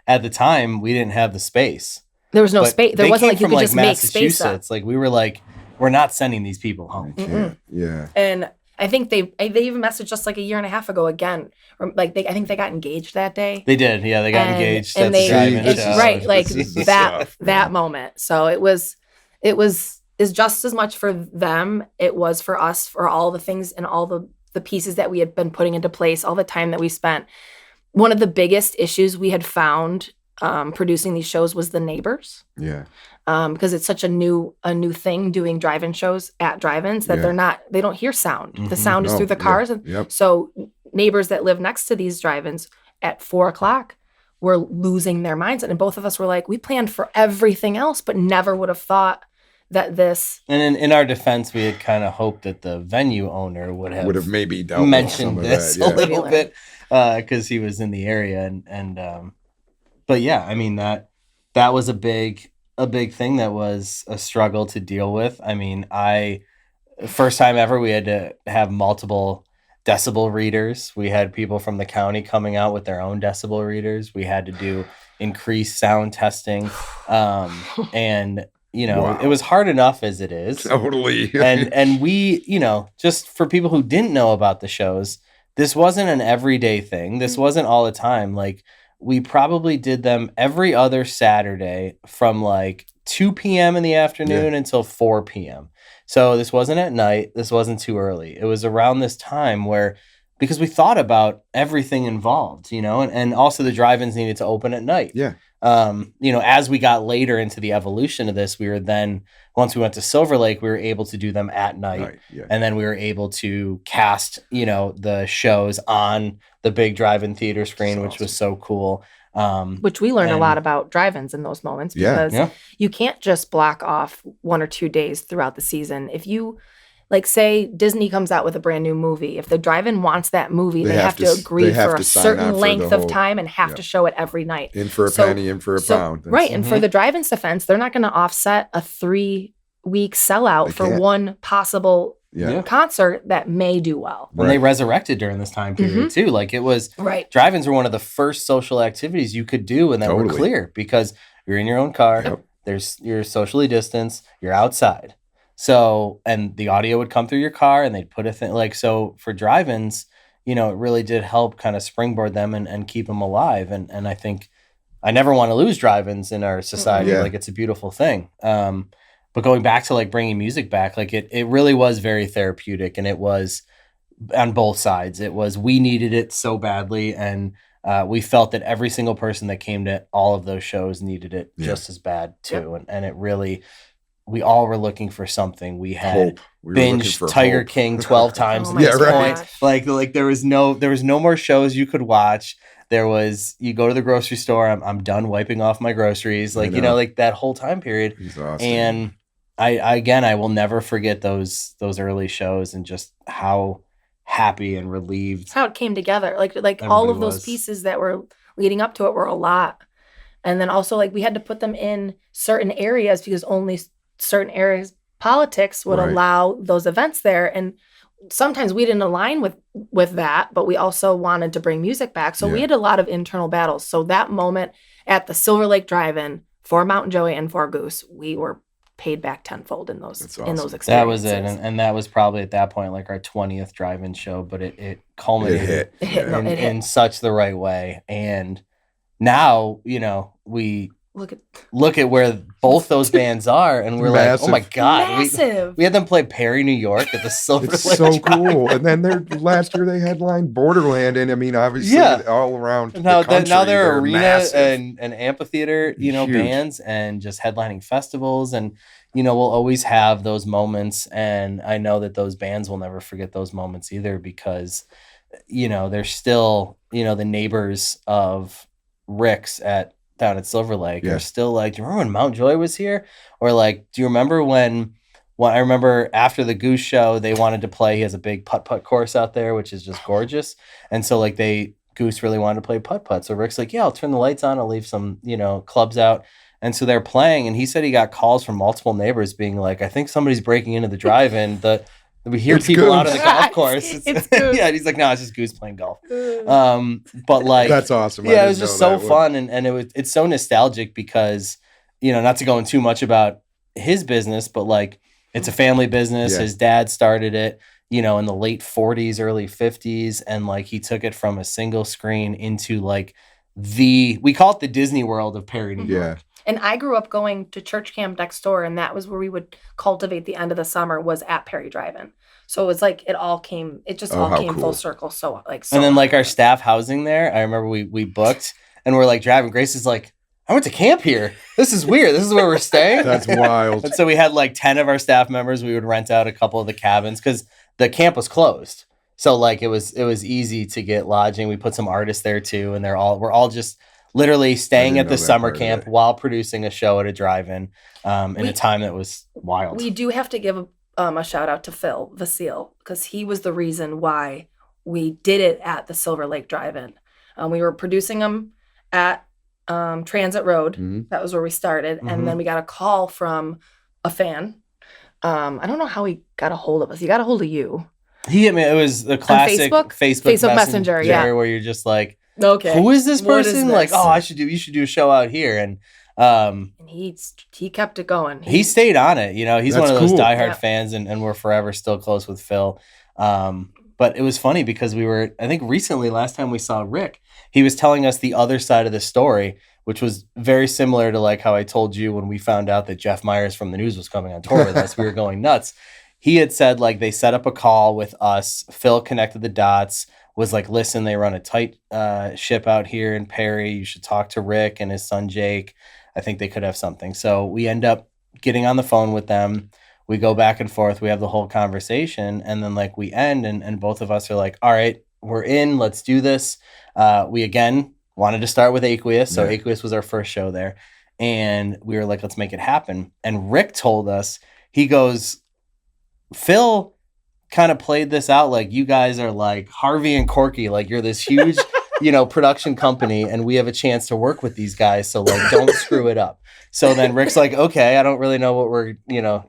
at the time, we didn't have the spape. There was no space. There wasn't like you could just make space up. Like we were like, we're not sending these people home. Yeah. And I think they even messaged us like a year and a half ago again. Or like I think they got engaged that day. They did. Yeah, they got engaged. And that moment. So it was just as much for them. It was for us, for all the things and all the pieces that we had been putting into place, all the time that we spent. One of the biggest issues we had found producing these shows was the neighbors. Yeah. Because it's such a new thing doing drive-in shows at drive-ins that they don't hear sound. The sound is through the cars. So neighbors that live next to these drive-ins at 4:00 were losing their minds. And both of us were like, we planned for everything else, but never would have thought that this. And in our defense, we had kind of hoped that the venue owner would have maybe mentioned this a little bit because he was in the area. But yeah, I mean, that was a big thing that was a struggle to deal with. I mean, first time ever, we had to have multiple decibel readers. We had people from the county coming out with their own decibel readers. We had to do increased sound testing. And, you know, Wow. it was hard enough as it is. Totally. And we, you know, just for people who didn't know about the shows, this wasn't an everyday thing. This wasn't all the time. Like, we probably did them every other Saturday from like 2 p.m. in the afternoon until 4 p.m. So this wasn't at night. This wasn't too early. It was around this time where, because we thought about everything involved, you know, and also the drive-ins needed to open at night. Yeah. You know, as we got later into the evolution of this, we were then, once we went to Silver Lake, we were able to do them at night. Right, yeah. And then we were able to cast, you know, the shows on the big drive-in theater screen, That's which was so cool. Which we learned a and- lot about drive-ins in those moments Yeah. because you can't just block off 1 or 2 days throughout the season. If you, like, say Disney comes out with a brand new movie, if the drive-in wants that movie, they have to agree they have for to a sign on certain for length the of whole- time and have to show it every night. In for a So- penny, in for a pound. Right. And for Mhm. the drive-in's defense, they're not going to offset a 3-week sellout They for can't. one possible Yeah. concert that may do well. And they resurrected during this time period too. Like, it was, Right. drive-ins were one of the first social activities you could do and that were Totally. clear because you're in your own car. Yep. You're socially distanced. You're outside. So, and the audio would come through your car and they'd put a thing like, so for drive-ins, you know, it really did help kind of springboard them and keep them alive. And I think I never want to lose drive-ins in our society. Yeah. Like, it's a beautiful thing. But going back to like bringing music back, like it really was very therapeutic, and it was on both sides. It was, we needed it so badly, and we felt that every single person that came to all of those shows needed it just as bad too. And it really, we all were looking for something. We had Hope. We were looking binged for Tiger hope. King 12 times Oh at my this right. point. Like there was no more shows you could watch. There was, you go to the grocery store, I'm done wiping off my groceries. Like, you know, like that whole time period. Exhausting. And I will never forget those early shows and just how happy and relieved. That's how it came together. Like all Everybody of those was. pieces that were leading up to it were a lot. And then also, like, we had to put them in certain areas because only certain areas politics would Right. allow those events there. And sometimes we didn't align with that, but we also wanted to bring music back. So we Yeah. had a lot of internal battles. So that moment at the Silver Lake Drive-In for Mountain Joey and for Goose, we were paid back tenfold in those That's in awesome. those experiences. That was it. And that was probably at that point like our 20th drive-in show, but it It culminated hit. It hit, Yeah. no, in, it hit. in such the right way. And now, you know, we Look at where both those bands are, and we're like, oh my Massive. God. massive. We had them play Perry, New York at the Silver It's Lake so Drive-In. cool. And then last year they headlined Borderland, and I mean, obviously, Yeah. all around Now, the country, now they're arena massive. and amphitheater, you know, Huge. bands and just headlining festivals. And, you know, we'll always have those moments. And I know that those bands will never forget those moments either because, you know, they're still, you know, the neighbors of Rick's down at Silver Lake Yeah. are still like, do you remember when Mount Joy was here? Or like, do you remember when I remember after the Goose show, they wanted to play, he has a big putt-putt course out there, which is just gorgeous. And so like Goose really wanted to play putt-putt. So Rick's like, yeah, I'll turn the lights on. I'll leave some, you know, clubs out. And so they're playing, and he said he got calls from multiple neighbors being like, I think somebody's breaking into the drive-in. We hear It's people out Goose. of the golf course. It's Goose. Yeah, and he's like, no, it's just Goose playing golf. But like, That's awesome. I yeah, it didn't was just know so that one. fun, and it's so nostalgic because, you know, not to go in too much about his business, but like it's a family business. Yeah. His dad started it, you know, in the late 40s, early 50s, and like he took it from a single screen into like we call it the Disney World of Perry, New York. Yeah. And I grew up going to church camp next door, and that was where we would cultivate the end of the summer was at Perry Drive-In. So it was like all came how full cool. circle. So And then like our staff housing there, I remember we booked and we're like driving. Grace is like, I went to camp here. This is weird. This is where we're staying. That's wild. And so we had like 10 of our staff members. We would rent out a couple of the cabins because the camp was closed. So like it was easy to get lodging. We put some artists there too, and we're all just literally staying didn't at know the that summer part of camp it. while producing a show at a drive-in in a time that was wild. we do have to give a shout out to Phil Vasile because he was the reason why we did it at the Silver Lake Drive-In. We were producing them at Transit Road. Mhm. That was where we started. Mhm. And then we got a call from a fan. I don't know how he got a hold of us. He got a hold of you. He hit me. It was the classic Facebook Messenger, yeah. where you're just like, Okay, who is this what person? is Like, this? you should do a show out here. And he kept it going. he stayed on it. You know, he's That's one of those cool. diehard fans, and we're forever still close with Phil. But it was funny because I think recently, last time we saw Rick, he was telling us the other side of the story, which was very similar to like how I told you when we found out that Jeff Miers from the News was coming on tour with us. We were going nuts. He had said like they set up a call with us. Phil connected the dots, was like, listen, they run a tight ship out here in Perry. You should talk to Rick and his son Jake. I think they could have something. So we end up getting on the phone with them. We go back and forth. We have the whole conversation. And then like we end and both of us are like, all right, we're in. Let's do this. We again wanted to start with Aqueous. So Aqueous was our first show there. And we were like, let's make it happen. And Rick told us, he goes, Phil kind of played this out like you guys are like Harvey and Corky, like you're this huge, production company and we have a chance to work with these guys. So like, don't screw it up. So then Rick's like, okay, I don't really know what we're,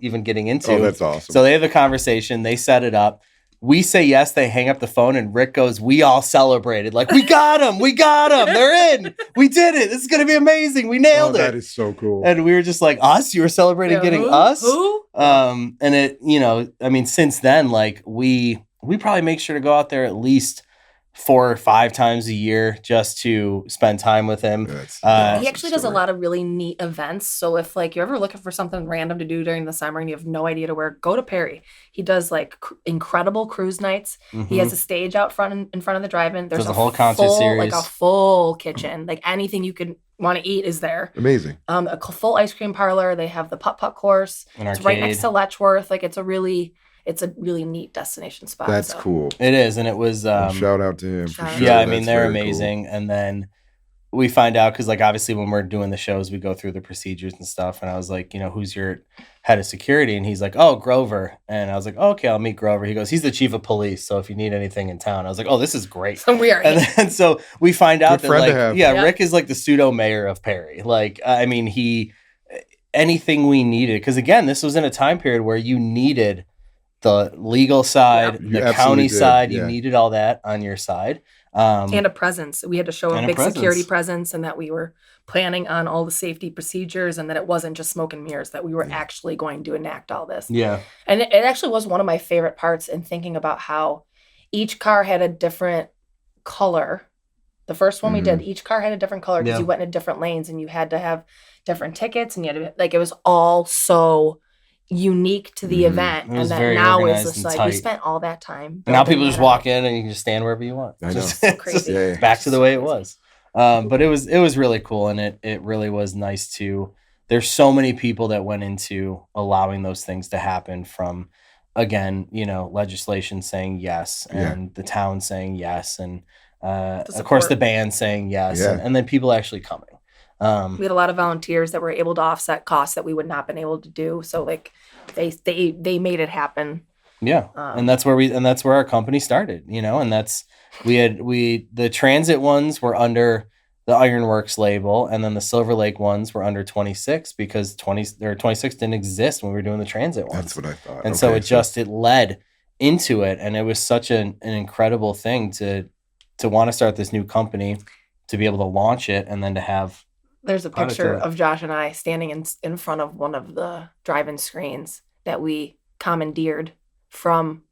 even getting into. Oh, that's awesome. So they have a conversation, they set it up. We say yes, they hang up the phone, and Rick goes, we all celebrated. Like, we got them, they're in. We did it. This is going to be amazing. We nailed it. That is so cool. And we were just like, us? You were celebrating getting us? Who? And it, since then, like, we probably make sure to go out there at least 4 or 5 times a year just to spend time with him. He actually does a lot of really neat events. So if like you're ever looking for something random to do during the summer and you have no idea to where, go to Perry. He does like incredible cruise nights. Mm-hmm. He has a stage out front in front of the drive-in. There's a whole concert series, like a full kitchen, like anything you could want to eat is there. Amazing. A full ice cream parlor. They have the putt-putt course. It's right next to Letchworth. Like it's a really neat destination spot. That's cool. It is, and it was shout out to him. For sure. Yeah, I mean, That's they're very amazing. cool. And then we find out because like obviously when we're doing the shows, we go through the procedures and stuff. And I was like, who's your head of security? And he's like, oh, Grover. And I was like, oh, okay, I'll meet Grover. He goes, he's the chief of police. So if you need anything in town, I was like, oh, this is great. So we are. And then so we find out Good that friend to have. Rick is like the pseudo mayor of Perry. Like, I mean, anything we needed, because again, this was in a time period where you needed the legal side, the county side, you needed all that on your side. And a presence. We had to show a big security presence and that we were planning on all the safety procedures and that it wasn't just smoke and mirrors, that we were actually going to enact all this. Yeah. And it actually was one of my favorite parts in thinking about how each car had a different color. The first one we did, each car had a different color because you went into different lanes and you had to have different tickets and you had to, it was all so unique to the event, and that now is just like tight. We spent all that time. And now people just walk in and you can just stand wherever you want. I know. So crazy. Back to the way it was. But it was really cool, and it really was nice to. There's so many people that went into allowing those things to happen. From again, legislation saying yes, and the town saying yes, and of course the band saying yes, and then people actually coming. We had a lot of volunteers that were able to offset costs that we would not have been able to do. So like they made it happen. Yeah. And that's where our company started, and that's, the transit ones were under the Ironworks label, and then the Silver Lake ones were under 26 because 26 didn't exist when we were doing the transit ones. That's what I thought. And so it led into it. And it was such an incredible thing to want to start this new company, to be able to launch it, and then to have. There's a picture of Josh and I standing in front of one of the drive-in screens that we commandeered from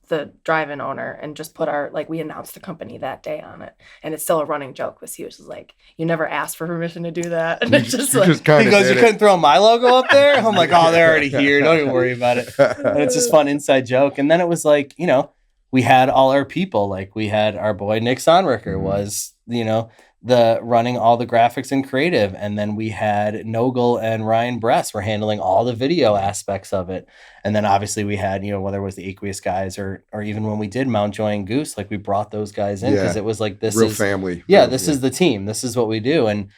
the drive-in owner and just put we announced the company that day on it. And it's still a running joke because he was just like, you never asked for permission to do that. And it's just like, he goes, you couldn't throw my logo up there? I'm like, oh, they're already here. Don't even worry about it. And it's just fun inside joke. And then it was like, we had all our people. Like we had our boy Nick Sonricker was, the running all the graphics and creative, and then we had Nogel and Ryan Bress were handling all the video aspects of it, and then obviously we had whether it was the Aqueous guys or even when we did Mountjoy and Goose, like we brought those guys in because it was like this real is family. This is the team. This is what we do, and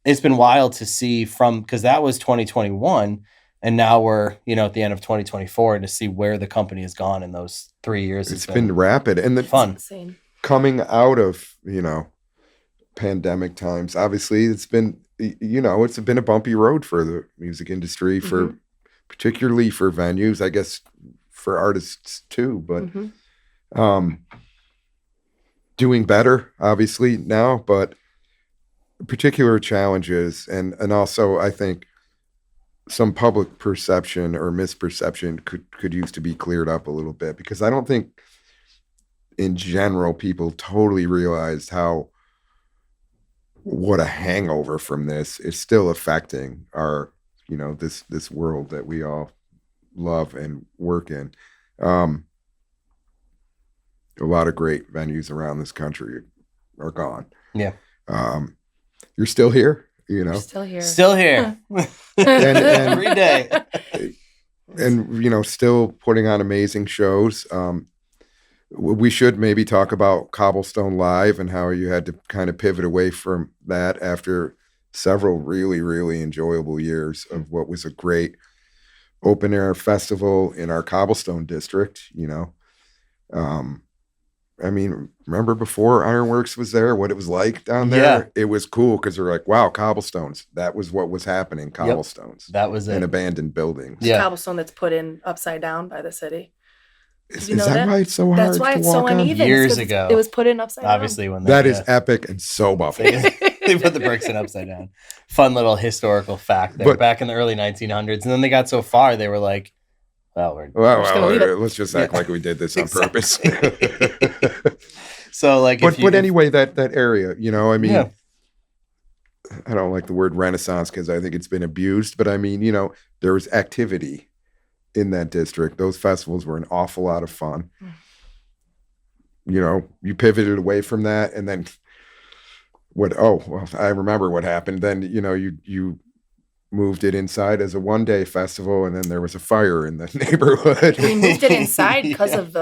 it's been wild to see because that was 2021, and now we're at the end of 2024, and to see where the company has gone in those 3 years. It's been rapid and fun coming out of pandemic times. Obviously it's been a bumpy road for the music industry, for particularly for venues, I guess for artists too, but Mhm. doing better obviously now, but particular challenges and also I think some public perception or misperception could use to be cleared up a little bit, because I don't think in general people totally realized how what a hangover from this is still affecting our, you know, this world that we all love and work in. A lot of great venues around this country are gone. Yeah. You're still here, you know. We're still here. Still here. And Every day. And you know, still putting on amazing shows. We should maybe talk about Cobblestone Live and how you had to kind of pivot away from that after several really, really enjoyable years of what was a great open air festival in our Cobblestone District, you know. I mean, remember before Ironworks was there, what it was like down there? Yeah. It was cool because they're like, wow, cobblestones. That was what was happening, cobblestones. That was it. And abandoned buildings. Yeah. Cobblestone that's put in upside down by the city. Is, you know is that that? why it's so hard That's why to it's walk so on? uneven. Years It's 'cause ago. it was put in upside Obviously, down. when they, That is epic and so buffalo. they put the bricks in upside down. Fun little historical fact there. But- Back in the early 1900s. And then they got so far, they were like, well, we're. just gonna leave it. Let's just act like we did this on purpose. So, like, but anyway, that area, you know, I mean, Yeah. I don't like the word Renaissance because I think it's been abused, but I mean, you know, there was activity in that district. Those festivals were an awful lot of fun. You know, you pivoted away from that, and then I remember what happened. Then, you know, you moved it inside as a one-day festival, and then there was a fire in the neighborhood. We moved it inside because Yeah. of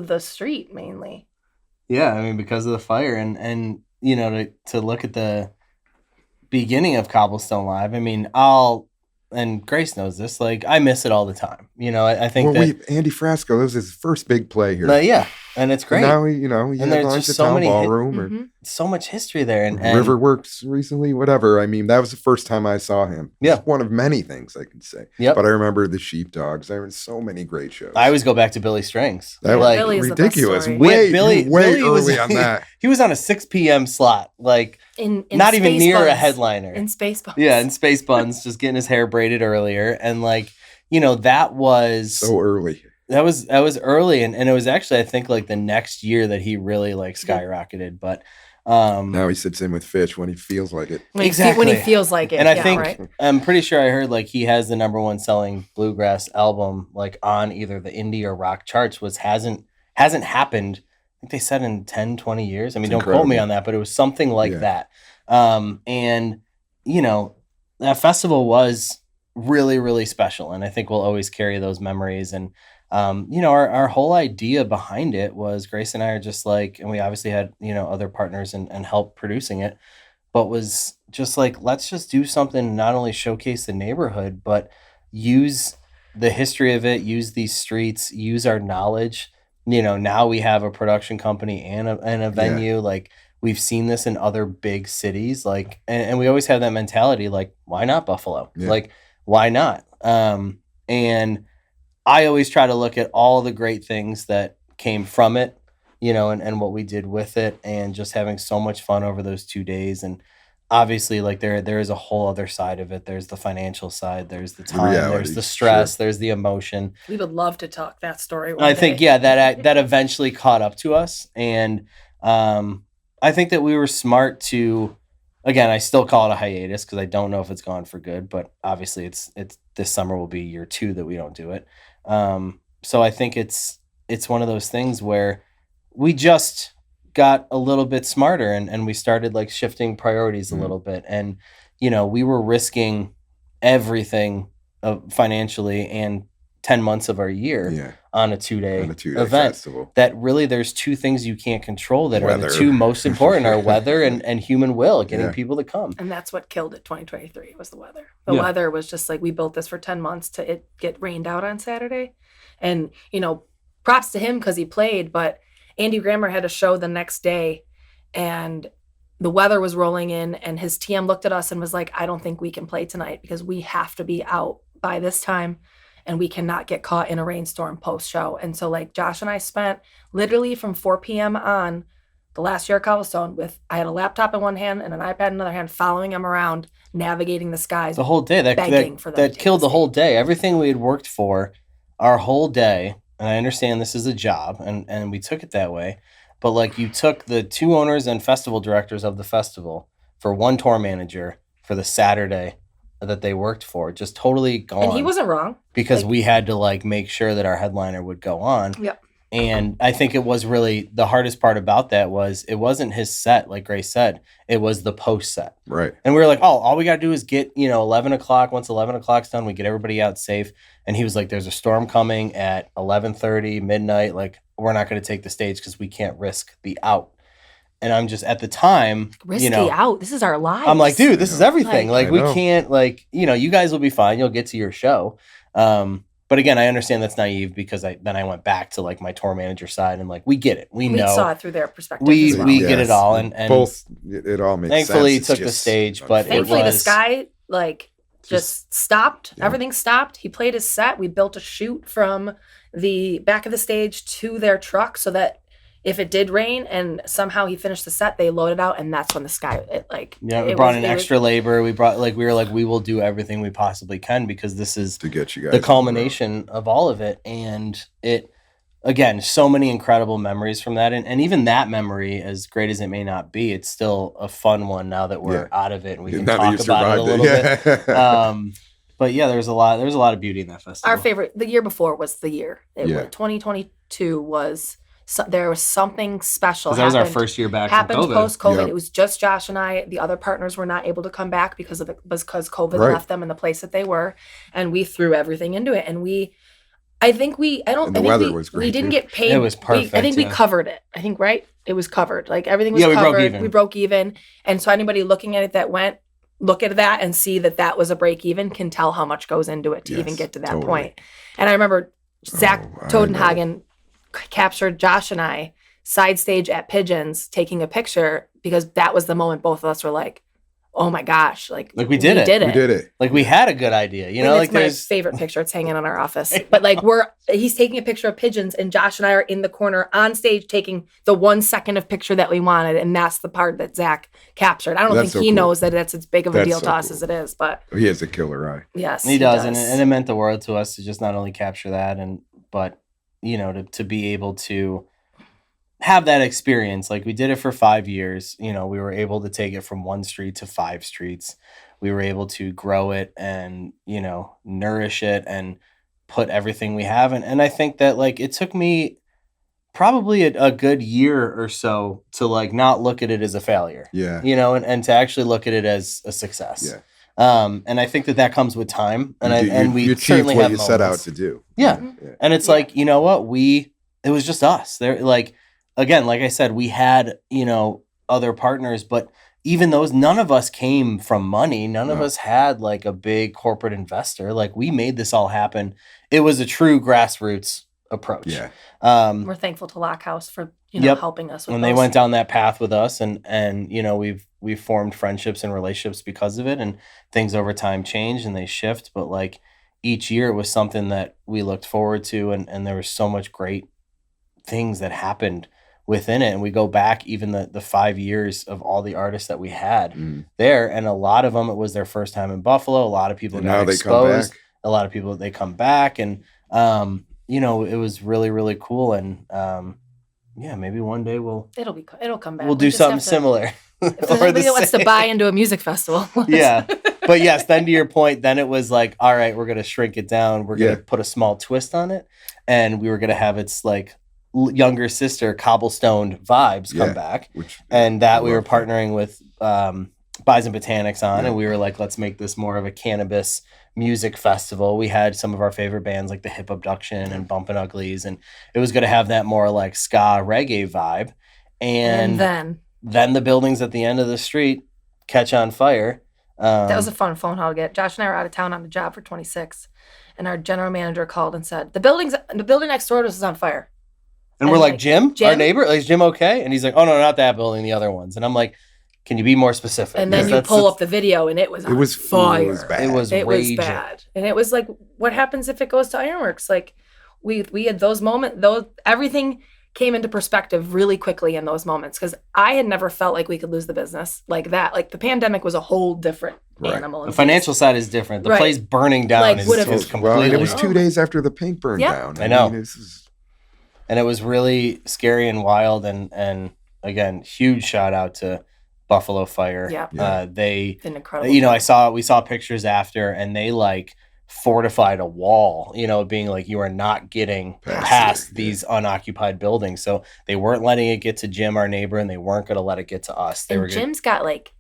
the street mainly. Yeah, I mean, because of the fire, and you know, to look at the beginning of Cobblestone Live, I mean, and Grace knows this, like, I miss it all the time. You know, I think Andy Frasco, that was his first big play here. yeah, and it's great. And now, you know, he And there's headlines just the so town many ballroom or Mhm. So much history there, and Riverworks recently, whatever. I mean, that was the first time I saw him. Yeah. It's one of many things I can say. Yep. But I remember the Sheepdogs. There were so many great shows. I always go back to Billy Strings. that was like, Billy is the best ridiculous. story. We had Way, Billy was early on that. He was on a 6 p.m. slot, like In not even Space near a Buns. headliner. In Space Buns. Yeah, in Space Buns, just getting his hair braided earlier, and like, you know, that was So early. that was early, and it was actually, I think, like the next year that he really like skyrocketed. But Now he sits in with Fish when he feels like it. when Exactly. he feels like it. and I yeah, think right. I'm pretty sure I heard like he has the #1 selling bluegrass album like on either the indie or rock charts, hasn't happened. I think they said in 10, 20 years. I mean, It's don't quote me incredible. on that, but it was something like Yeah. that. And you know, that festival was really, really special, and I think we'll always carry those memories. And you know, our whole idea behind it was Grace and I are just like, and we obviously had, you know, other partners and help producing it, but was just like, let's just do something to not only showcase the neighborhood, but use the history of it, use these streets, use our knowledge. You know, now we have a production company and a venue. Like, we've seen this in other big cities, like, and we always have that mentality, like, why not Buffalo? Yeah. Like, why not? And I always try to look at all the great things that came from it, you know, and what we did with it, and just having so much fun over those 2 days. And obviously, like, there is a whole other side of it. There's the financial side, there's the time, Reality, there's the stress, sure. there's the emotion. We would love to talk that story. One I think, day. yeah, that eventually caught up to us. And I think that we were smart to, again, I still call it a hiatus because I don't know if it's gone for good, but obviously it's this summer will be year 2 that we don't do it. So I think it's one of those things where we just got a little bit smarter, and we started like shifting priorities a little bit. And, you know, we were risking everything financially and 10 months of our year Yeah. on a 2-day On a 2-day event. festival. That really, there's 2 things you can't control that are the Weather. 2 most important are weather and human will, getting Yeah. people to come. And that's what killed it 2023 was the weather. The Yeah. weather was just like, we built this for 10 months to it get rained out on Saturday. And, you know, props to him because he played, but Andy Grammer had a show the next day and the weather was rolling in, and his TM looked at us and was like, I don't think we can play tonight because we have to be out by this time. and we cannot get caught in a rainstorm post-show. And so like Josh and I spent literally from 4 p.m. on the last year at Cobblestone I had a laptop in one hand and an iPad in another hand, following him around, navigating the skies. The whole day. Begging for them to that take killed the the whole day. Everything we had worked for our whole day, and I understand this is a job, and we took it that way, but like you took the 2 owners and festival directors of the festival for 1 tour manager for the Saturday that they worked for, just totally gone. And he wasn't wrong. Because like, we had to like make sure that our headliner would go on. Yep. And I think it was really the hardest part about that was it wasn't his set, like Grace said, it was the post set. Right. And we were like, oh, all we got to do is get, 11 o'clock. Once 11 o'clock's done, we get everybody out safe. And he was like, there's a storm coming at 11:30, midnight. Like, we're not going to take the stage because we can't risk the out. And I'm just, at the time, risky out. This is our lives. I'm like, dude, this is everything. Like we know. can't, like, you guys will be fine. You'll get to your show. But again, I understand that's naive because I went back to like my tour manager side and like, we get it. We know. saw it through their perspective. We as well. get it all. And both, it all makes thankfully sense. he took the stage, but thankfully it the was, sky like just stopped. Yeah. Everything stopped. He played his set. We built a chute from the back of the stage to their truck so that if it did rain and somehow he finished the set, they loaded out, and that's when the sky we brought in extra labor. We brought we were like, we will do everything we possibly can because this is to get you guys the culmination of all of it. And it, again, so many incredible memories from that. And even that memory, as great as it may not be, it's still a fun one now that we're out of it and we can talk about it a little bit. But yeah, there's a lot of beauty in that festival. Our favorite, the year before was the year. It was 2022 was. So there was something special. That was our first year back from COVID. Post-COVID. Yep. It was just Josh and I. The other partners were not able to come back because COVID left them in the place that they were, and we threw everything into it. And I think the weather was great. We didn't get paid. It was perfect. I think we covered it. I think it was covered. Like everything was covered. We broke even. And so anybody looking at it look at that and see that was a break even can tell how much goes into it to even get to that point. And I remember Zach Todenhagen captured Josh and I side stage at Pigeons taking a picture because that was the moment both of us were like, oh my gosh, like we did it. We did it. Like we had a good idea, it's my favorite picture. It's hanging in our office. But like he's taking a picture of Pigeons and Josh and I are in the corner on stage taking the 1 second of picture that we wanted, and that's the part that Zach captured. I don't think he knows that that's as big of a deal to us as it is, but he has a killer eye. Yes, he does. And it meant the world to us to just not only capture that but to be able to have that experience. Like we did it for 5 years. We were able to take it from 1 street to 5 streets. We were able to grow it and, nourish it and put everything we have. And I think that like it took me probably a good year or so to like not look at it as a failure. Yeah. And to actually look at it as a success. Yeah. And I think that comes with time, and we certainly what have you moments. set out to do. Yeah, and it's like what it was just us. There, like again, like I said, we had other partners, but even those, none of us came from money. None of us had like a big corporate investor. Like we made this all happen. It was a true grassroots approach. Yeah, we're thankful to Lockhouse for helping us with when they went down that path with us, and we've formed friendships and relationships because of it, and things over time change and they shift. But like each year it was something that we looked forward to, and there was so much great things that happened within it. And we go back even the 5 years of all the artists that we had there, and a lot of them, it was their first time in Buffalo. A lot of people got exposed. A lot of people, they come back, and it was really, really cool. And maybe one day it'll come back. We'll do something similar. If there's anybody that wants to buy into a music festival. Yeah. But yes, then to your point, then it was like, all right, we're going to shrink it down. We're going to put a small twist on it. And we were going to have its like younger sister Cobblestone vibes come back. And that we were partnering with Bison Botanics on. And we were like, let's make this more of a cannabis music festival. We had some of our favorite bands like the Hip Abduction and Bumpin' Uglies. And it was going to have that more like ska reggae vibe. And then the buildings at the end of the street catch on fire. That was a fun phone call to get. Josh and I were out of town on the job for 26, and our general manager called and said, the building next door to us is on fire. And we're like, Jim, our neighbor, is Jim okay? And he's like, oh no, not that building, the other ones. And I'm like, can you be more specific? And then you pull up the video, and it was on fire. It was bad. It was It was raging. bad. And it was like, what happens if it goes to Ironworks? Like, we had those moments, everything came into perspective really quickly in those moments, because I had never felt like we could lose the business like that. Like, the pandemic was a whole different animal. The financial side is different. The place burning down Like, is completely. Well, and it was 2 days after the paint burned down. I know. mean, And it was really scary and wild. And again, huge shout out to Buffalo Fire. Yeah. They, An incredible. we saw pictures after, and they like fortified a wall, being like, you are not getting past these unoccupied buildings. So they weren't letting it get to Jim, our neighbor, and they weren't going to let it get to us. Jim's got like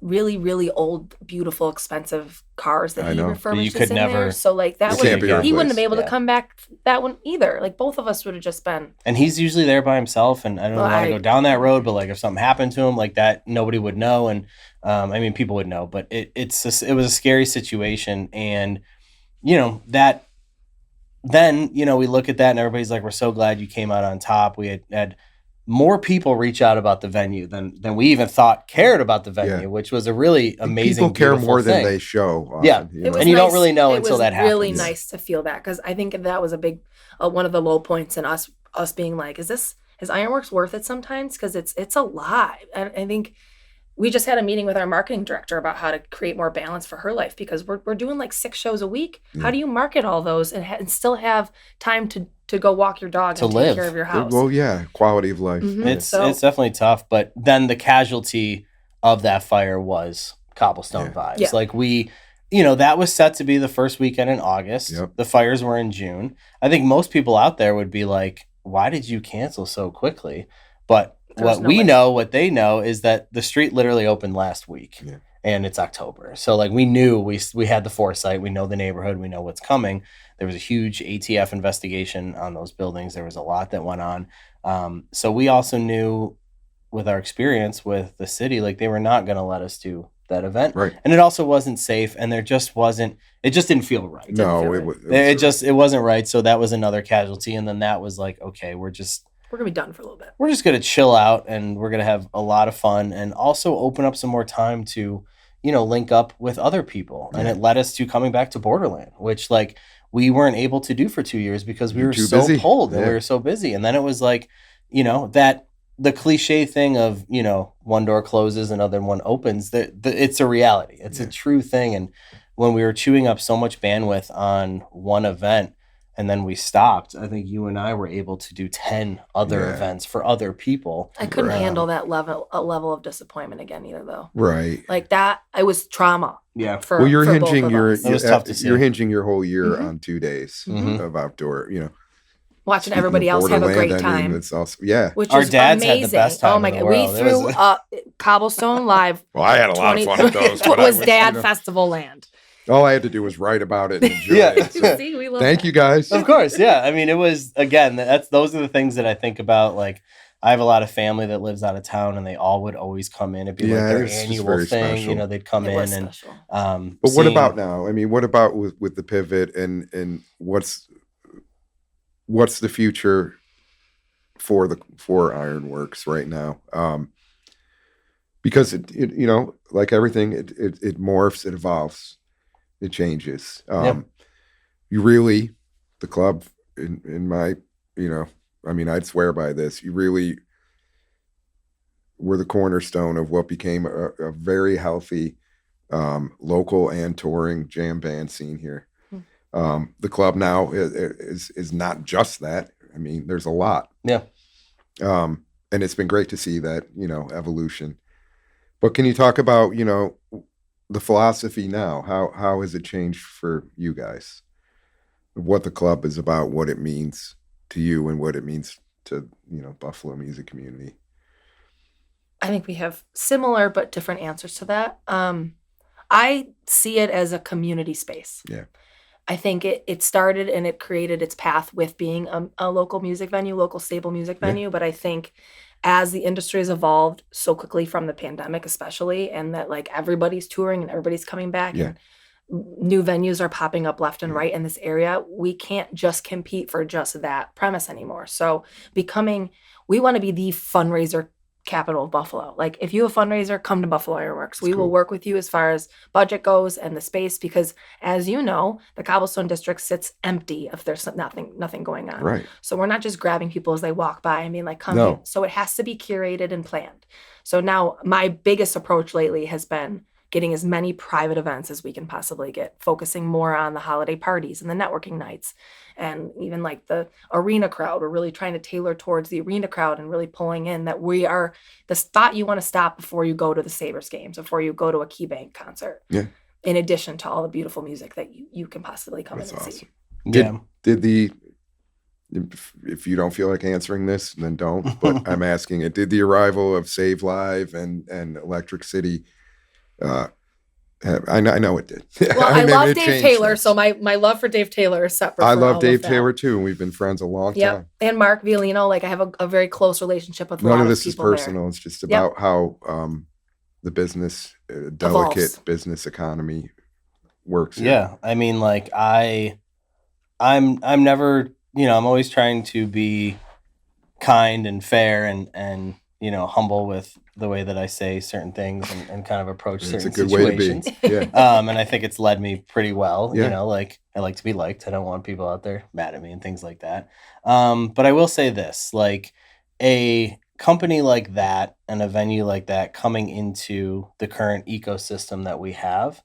really, really old, beautiful, expensive cars that he refurbished in there. So like that he wouldn't have been able to come back that one either. Like, both of us would have just been. And he's usually there by himself, and I don't want to go down that road, but like if something happened to him like that, nobody would know. And people would know, but it was a scary situation. And that then, we look at that and everybody's like, we're so glad you came out on top. We had more people reach out about the venue than we even thought cared about the venue, which was a really amazing, people care more thing. than they show. Often, yeah. And you don't really know until that happens. It was really nice to feel that, because I think that was a big, one of the low points in us being like, is Ironworks worth it sometimes? Because it's a lot. And I think we just had a meeting with our marketing director about how to create more balance for her life, because we're doing like 6 shows a week. How do you market all those and still have time to go walk your dog and take care of your house? Well, yeah, quality of life. Mm-hmm. It's definitely tough. But then the casualty of that fire was Cobblestone Vibes. Yeah. Like that was set to be the first weekend in August. Yep. The fires were in June. I think most people out there would be like, why did you cancel so quickly? But what they know is that the street literally opened last week, and it's October. So like we knew we had the foresight. We know the neighborhood. We know what's coming. There was a huge ATF investigation on those buildings. There was a lot that went on. So we also knew, with our experience with the city, like they were not going to let us do that event. Right. And it also wasn't safe, and there just wasn't. It just didn't feel right. It wasn't right. So that was another casualty, and then that was like, okay, we're gonna be done for a little bit. We're just gonna chill out, and we're gonna have a lot of fun, and also open up some more time to, link up with other people. And it led us to coming back to Borderland, which like we weren't able to do for 2 years because we were so busy. pulled and we were so busy. And then it was like, that the cliche thing of, one door closes, another one opens. It's a reality. It's a true thing. And when we were chewing up so much bandwidth on one event, and then we stopped, I think you and I were able to do 10 other events for other people. I couldn't handle that level of disappointment again either, though. Right. Like that, it was trauma. Yeah. You're for hinging both of your us. It was tough to see. You're hinging your whole year on 2 days of outdoor, Watching everybody else have a great time. It's also Which Our was dads amazing. had the best time Oh my in the god, we world. threw Cobblestone live. Well, I had a lot of fun at those. What was Dad Festival Land? All I had to do was write about it and enjoy Yeah. it. So See, we love thank that. you guys. Of course, yeah. I mean, it was, again, those are the things that I think about. Like, I have a lot of family that lives out of town, and they all would always come in. It'd be like their it's just annual very thing. special. They'd come It in was and special. But what about now? I mean, what about with the pivot and what's the future for Ironworks right now? Because it like everything, it morphs, it evolves, it changes. You really, the club in my, I mean, I'd swear by this. You really were the cornerstone of what became a very healthy local and touring jam band scene here. The club now is not just that. I mean, there's a lot. Yeah. And it's been great to see that, evolution. But can you talk about, the philosophy now? How has it changed for you guys? What the club is about, what it means to you, and what it means to, Buffalo music community. I think we have similar but different answers to that. I see it as a community space. Yeah. I think it started and it created its path with being a local music venue, local stable music venue. But I think as the industry has evolved so quickly from the pandemic, especially, and that like everybody's touring and everybody's coming back and new venues are popping up left and right in this area, we can't just compete for just that premise anymore. So we want to be the fundraiser capital of Buffalo. Like if you have a fundraiser, come to Buffalo Ironworks. We will cool. work with you as far as budget goes and the space, because as you know, the Cobblestone District sits empty if there's nothing going on. Right. So we're not just grabbing people as they walk by and being like, come No. here. So it has to be curated and planned. So now my biggest approach lately has been getting as many private events as we can possibly get, focusing more on the holiday parties and the networking nights, and even like the arena crowd. We're really trying to tailor towards the arena crowd and really pulling in that we are the spot you want to stop before you go to the Sabres games, before you go to a Key Bank concert. Yeah. In addition to all the beautiful music that you can possibly come That's in and awesome. see. If you don't feel like answering this, then don't. But I'm asking it. Did the arrival of Save Live and Electric City? I know it did. Well, I love it Dave changed Taylor, things. so my love for Dave Taylor is separate. I from love all Dave of that. Taylor too, and we've been friends a long Yep. time. And Mark Violino, like I have a very close relationship with a None lot of of this is people there. personal. It's just about how the business, delicate Evolves. business economy works. here. Yeah, I mean, like I'm never, I'm always trying to be kind and fair and humble with the way that I say certain things and kind of approach It's certain a good way to be. situations. Yeah. And I think it's led me pretty well. Yeah. Like I like to be liked. I don't want people out there mad at me and things like that. But I will say this, like a company like that and a venue like that coming into the current ecosystem that we have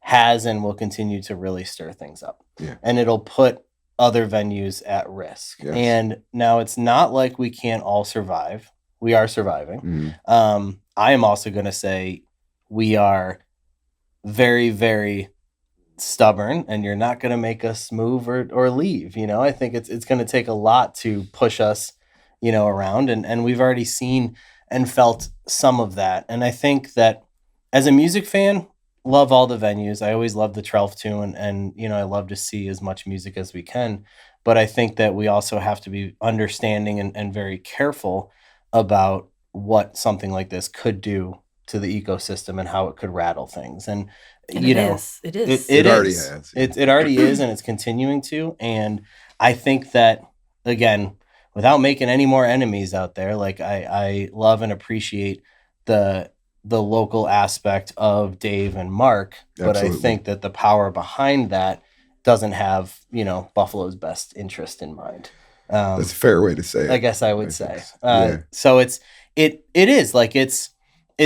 has and will continue to really stir things up. Yeah. And it'll put other venues at risk. Yes. And now it's not like we can't all survive. We are surviving. Mhm. I am also going to say we are very, very stubborn, and you're not going to make us move or leave. I think it's going to take a lot to push us, around, and we've already seen and felt some of that. And I think that as a music fan, love all the venues. I always love the 12th tune, and I love to see as much music as we can. But I think that we also have to be understanding and very careful about what something like this could do to the ecosystem and how it could rattle things. And And you it know, is. It is. It already is. has. It already is, and it's continuing to. And I think that, again, without making any more enemies out there, like I love and appreciate the local aspect of Dave and Mark, but Absolutely. I think that the power behind that doesn't have, Buffalo's best interest in mind. That's a fair way to say it. I guess I would I say. think so. Yeah. So it is like it's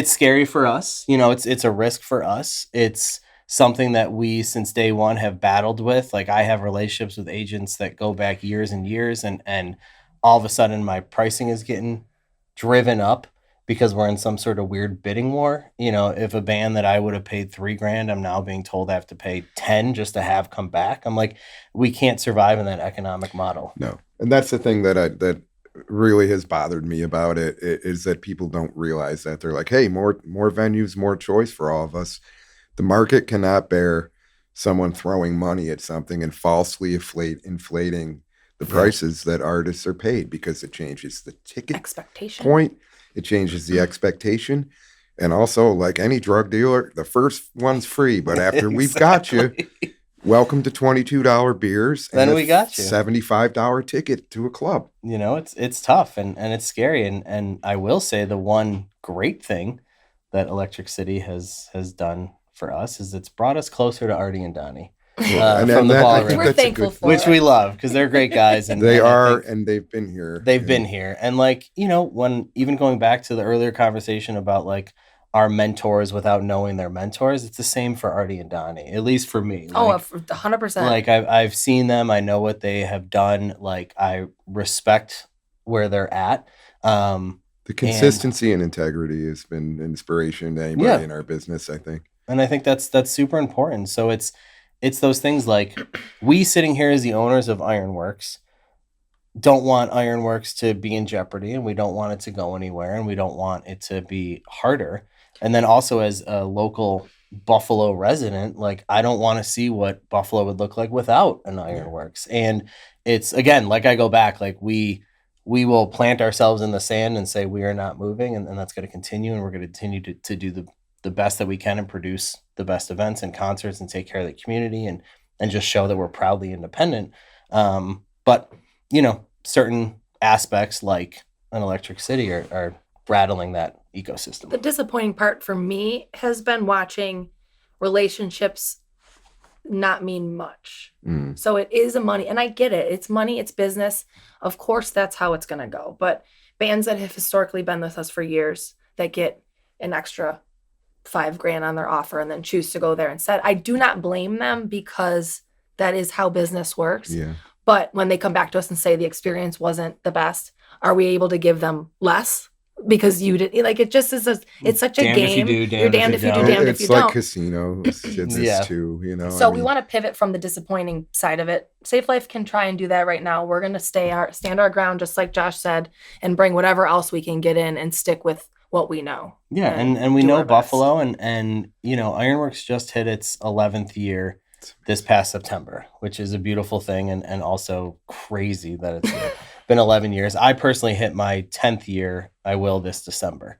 scary for us. It's a risk for us. It's something that we since day one have battled with. Like I have relationships with agents that go back years and years, and all of a sudden my pricing is getting driven up because we're in some sort of weird bidding war. If a band that I would have paid $3,000, I'm now being told I have to pay 10 just to have come back. I'm like, we can't survive in that economic model. No. And that's the thing that really has bothered me about it is that people don't realize that. They're like, hey, more venues, more choice for all of us. The market cannot bear someone throwing money at something and falsely inflating the prices that artists are paid, because it changes the ticket Expectation. point. It changes the expectation. And also, like any drug dealer, the first one's free, but after we've got you, welcome to $22 beers and Then we got you. $75 ticket to a club. It's tough and it's scary. And I will say the one great thing that Electric City has done for us is it's brought us closer to Artie and Donnie. From the I ballroom. think We're that's a thankful good for Which it. we love because they're great guys. And They and I are, think and they've been here. they've been here. And like, when even going back to the earlier conversation about like our mentors without knowing their mentors, it's the same for Artie and Donnie, at least for me. Oh, Like, 100%. like I've seen them. I know what they have done. Like I respect where they're at. The consistency and integrity has been inspiration to anybody Yeah. in our business, I think. And I think that's super important. So it's those things like we sitting here as the owners of Ironworks don't want Ironworks to be in jeopardy, and we don't want it to go anywhere, and we don't want it to be harder. And then also as a local Buffalo resident, like I don't want to see what Buffalo would look like without an Ironworks. And it's, again, like I go back, like we will plant ourselves in the sand and say we are not moving, and that's going to continue, and we're going to continue to do the best that we can and produce the best events and concerts and take care of the community and just show that we're proudly independent. But certain aspects like an Electric City are rattling that ecosystem. The disappointing part for me has been watching relationships not mean much. So it is a money, and I get it. It's money, it's business. Of course, that's how it's going to go. But bands that have historically been with us for years that get an extra $5,000 on their offer and then choose to go there instead, I do not blame them because that is how business works. Yeah. But when they come back to us and say the experience wasn't the best, are we able to give them less? Because you did, like, it just is it's such a Damned if you game. do, You're damned if you do, damned if you It's like don't. casino. It's Yeah. too, you know. So we want to pivot from the disappointing side of it. Safe Life can try and do that right now. We're going to stand our ground, just like Josh said, and bring whatever else we can get in and stick with what we know. Yeah, and we do know our best. Buffalo, and you know, Ironworks just hit its 11th year this past September, which is a beautiful thing, and also crazy that it's been 11 years. I personally hit my 10th year. I will this December,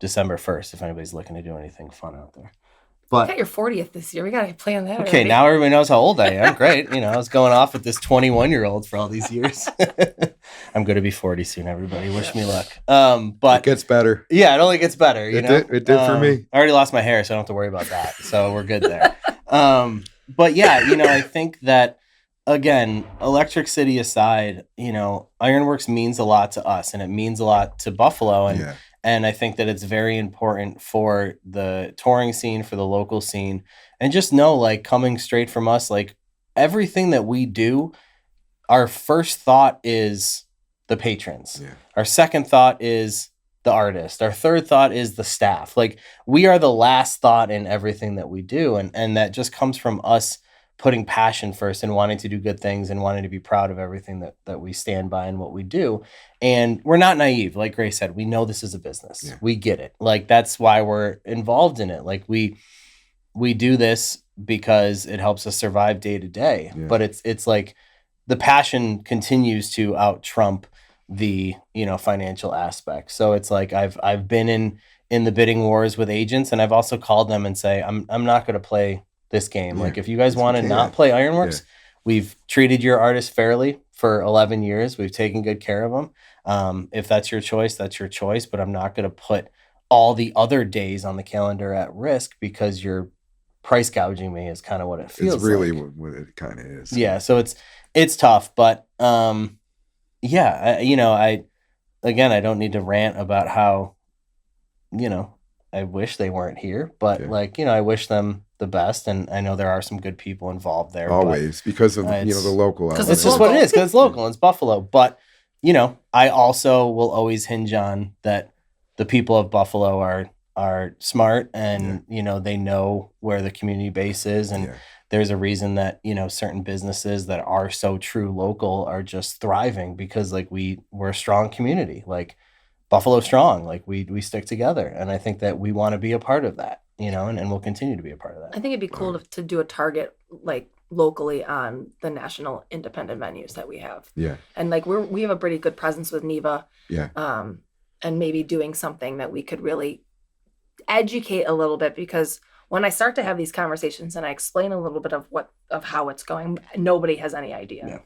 December 1st, if anybody's looking to do anything fun out there. You But got your 40th this year. We got to plan that. okay, already. now everybody knows how old I am. Great. You know, I was going off with this 21-year-old for all these years. I'm going to be 40 soon, everybody. Wish me luck. It But gets better. yeah, it only gets better. You It know, did for me. I already lost my hair, so I don't have to worry about that. So we're good there. But yeah, you know, I think that, again, Electric City aside, you know, Ironworks means a lot to us, and it means a lot to Buffalo, and I think that it's very important for the touring scene, for the local scene, and just know, like, coming straight from us, like, everything that we do, our first thought is the patrons. Yeah. Our second thought is the artist. Our third thought is the staff. Like, we are the last thought in everything that we do, and that just comes from us putting passion first and wanting to do good things and wanting to be proud of everything that we stand by and what we do. And we're not naive. Like Grace said, we know this is a business. Yeah. We get it. Like, that's why we're involved in it. Like, we do this because it helps us survive day to day. Yeah. But it's like the passion continues to out trump the, you know, financial aspect. So it's like I've been in the bidding wars with agents, and I've also called them and say, I'm not going to play this game. Yeah. Like, if you guys Yes, want to we not can. play Ironworks, we've treated your artists fairly for 11 years. We've taken good care of them. If that's your choice, that's your choice. But I'm not going to put all the other days on the calendar at risk because you're price gouging me, is kind of what it feels It's really like. what it kind of is. Yeah. So it's tough, but yeah, I don't need to rant about how, you know, I wish they weren't here, but Yeah. like, you know, I wish them the best, and I know there are some good people involved there. Always, because of it's- the local 'cause element. It's just what it is, because it's local and it's Buffalo. But, you know, I also will always hinge on that the people of Buffalo are smart, and you know, they know where the community base is, and Yeah. there's a reason that, you know, certain businesses that are so true local are just thriving because, like, we're a strong community, like Buffalo strong, like we stick together, and I think that we want to be a part of that, you know, and we'll continue to be a part of I that. think it'd be cool to do a target, like, locally on the national independent venues that we have. Yeah. And like we have a pretty good presence with Neva. Yeah. And maybe doing something that we could really educate a little bit, because when I start to have these conversations and I explain a little bit of how it's going, nobody has any idea. Yeah.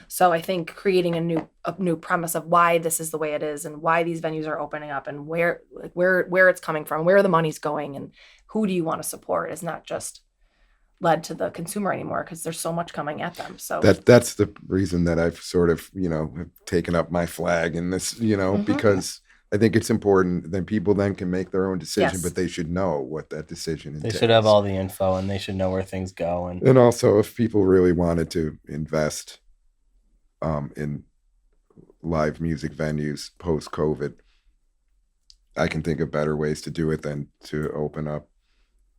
So I think creating a new premise of why this is the way it is, and why these venues are opening up, and where it's coming from, where the money's going, and who do you want to support, is not just led to the consumer anymore, because there's so much coming at them. So That's the reason that I've sort of, have taken up my flag in this, Mhm. because I think it's important. Then people then can make their own decision, Yes. but they should know what that decision They entails. should have all the info, and they should know where things go. And also, if people really wanted to invest in live music venues post-COVID, I can think of better ways to do it than to open up,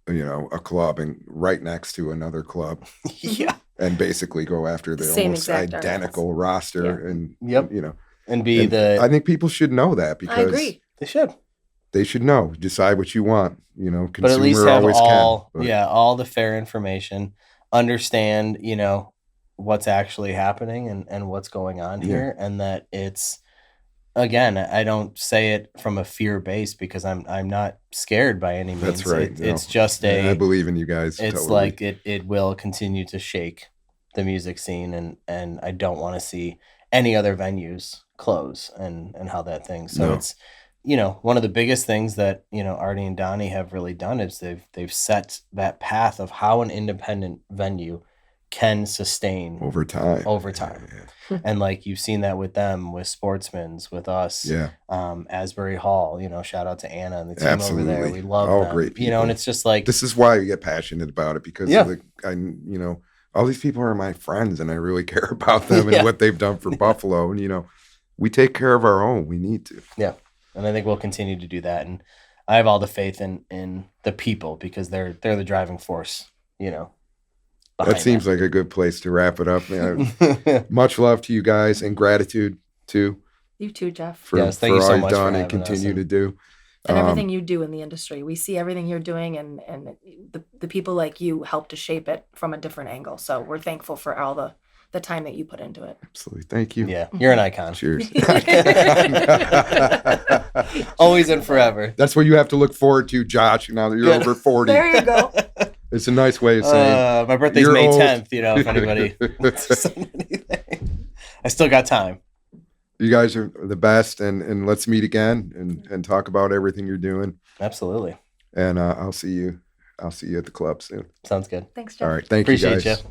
a club and right next to another club Yeah. and basically go after the Same almost exact identical roster. Yeah. And, Yep. And be and the I think people should know that, because I agree. they should. they should know, decide what you want, consumer But at least have always all can. But all the fair information, understand, what's actually happening and what's going on Yeah. here, and that it's, again, I don't say it from a fear base, because I'm not scared by any means. That's right. It's just I believe in you guys. it's totally. like it will continue to shake the music scene, and I don't want to see any other venues close and how that thing. So No. it's one of the biggest things that, Artie and Donnie have really done is they've set that path of how an independent venue can sustain over time. Yeah. And like you've seen that with them, with Sportsman's, with us, Yeah. Asbury Hall, shout out to Anna and the team Absolutely. over there. We love All them. great people. And it's just like, this is why I get passionate about it, because all these people are my friends and I really care about them and what they've done for Buffalo. And, we take care of our own. We need to. Yeah. And I think we'll continue to do that. And I have all the faith in the people, because they're the driving force, That seems like a good place to wrap it up. Man. Much love to you guys and gratitude too. You too, Jeff. For Yes, thank all you so you've much done for and having continue us to do. And everything you do in the industry. We see everything you're doing, and the people like you help to shape it from a different angle. So we're thankful for all the time that you put into it. Absolutely. Thank you. Yeah, you're an icon. Cheers. Always and forever. That's what you have to look forward to, Josh, now that you're over 40. There you go. It's a nice way of saying my birthday's you're May old. 10th, if anybody wants to send anything. I still got time. You guys are the best, and let's meet again and talk about everything you're doing. Absolutely. And I'll see you at the club soon. Sounds good. Thanks, Jeff. All right. Thank you Appreciate guys. you.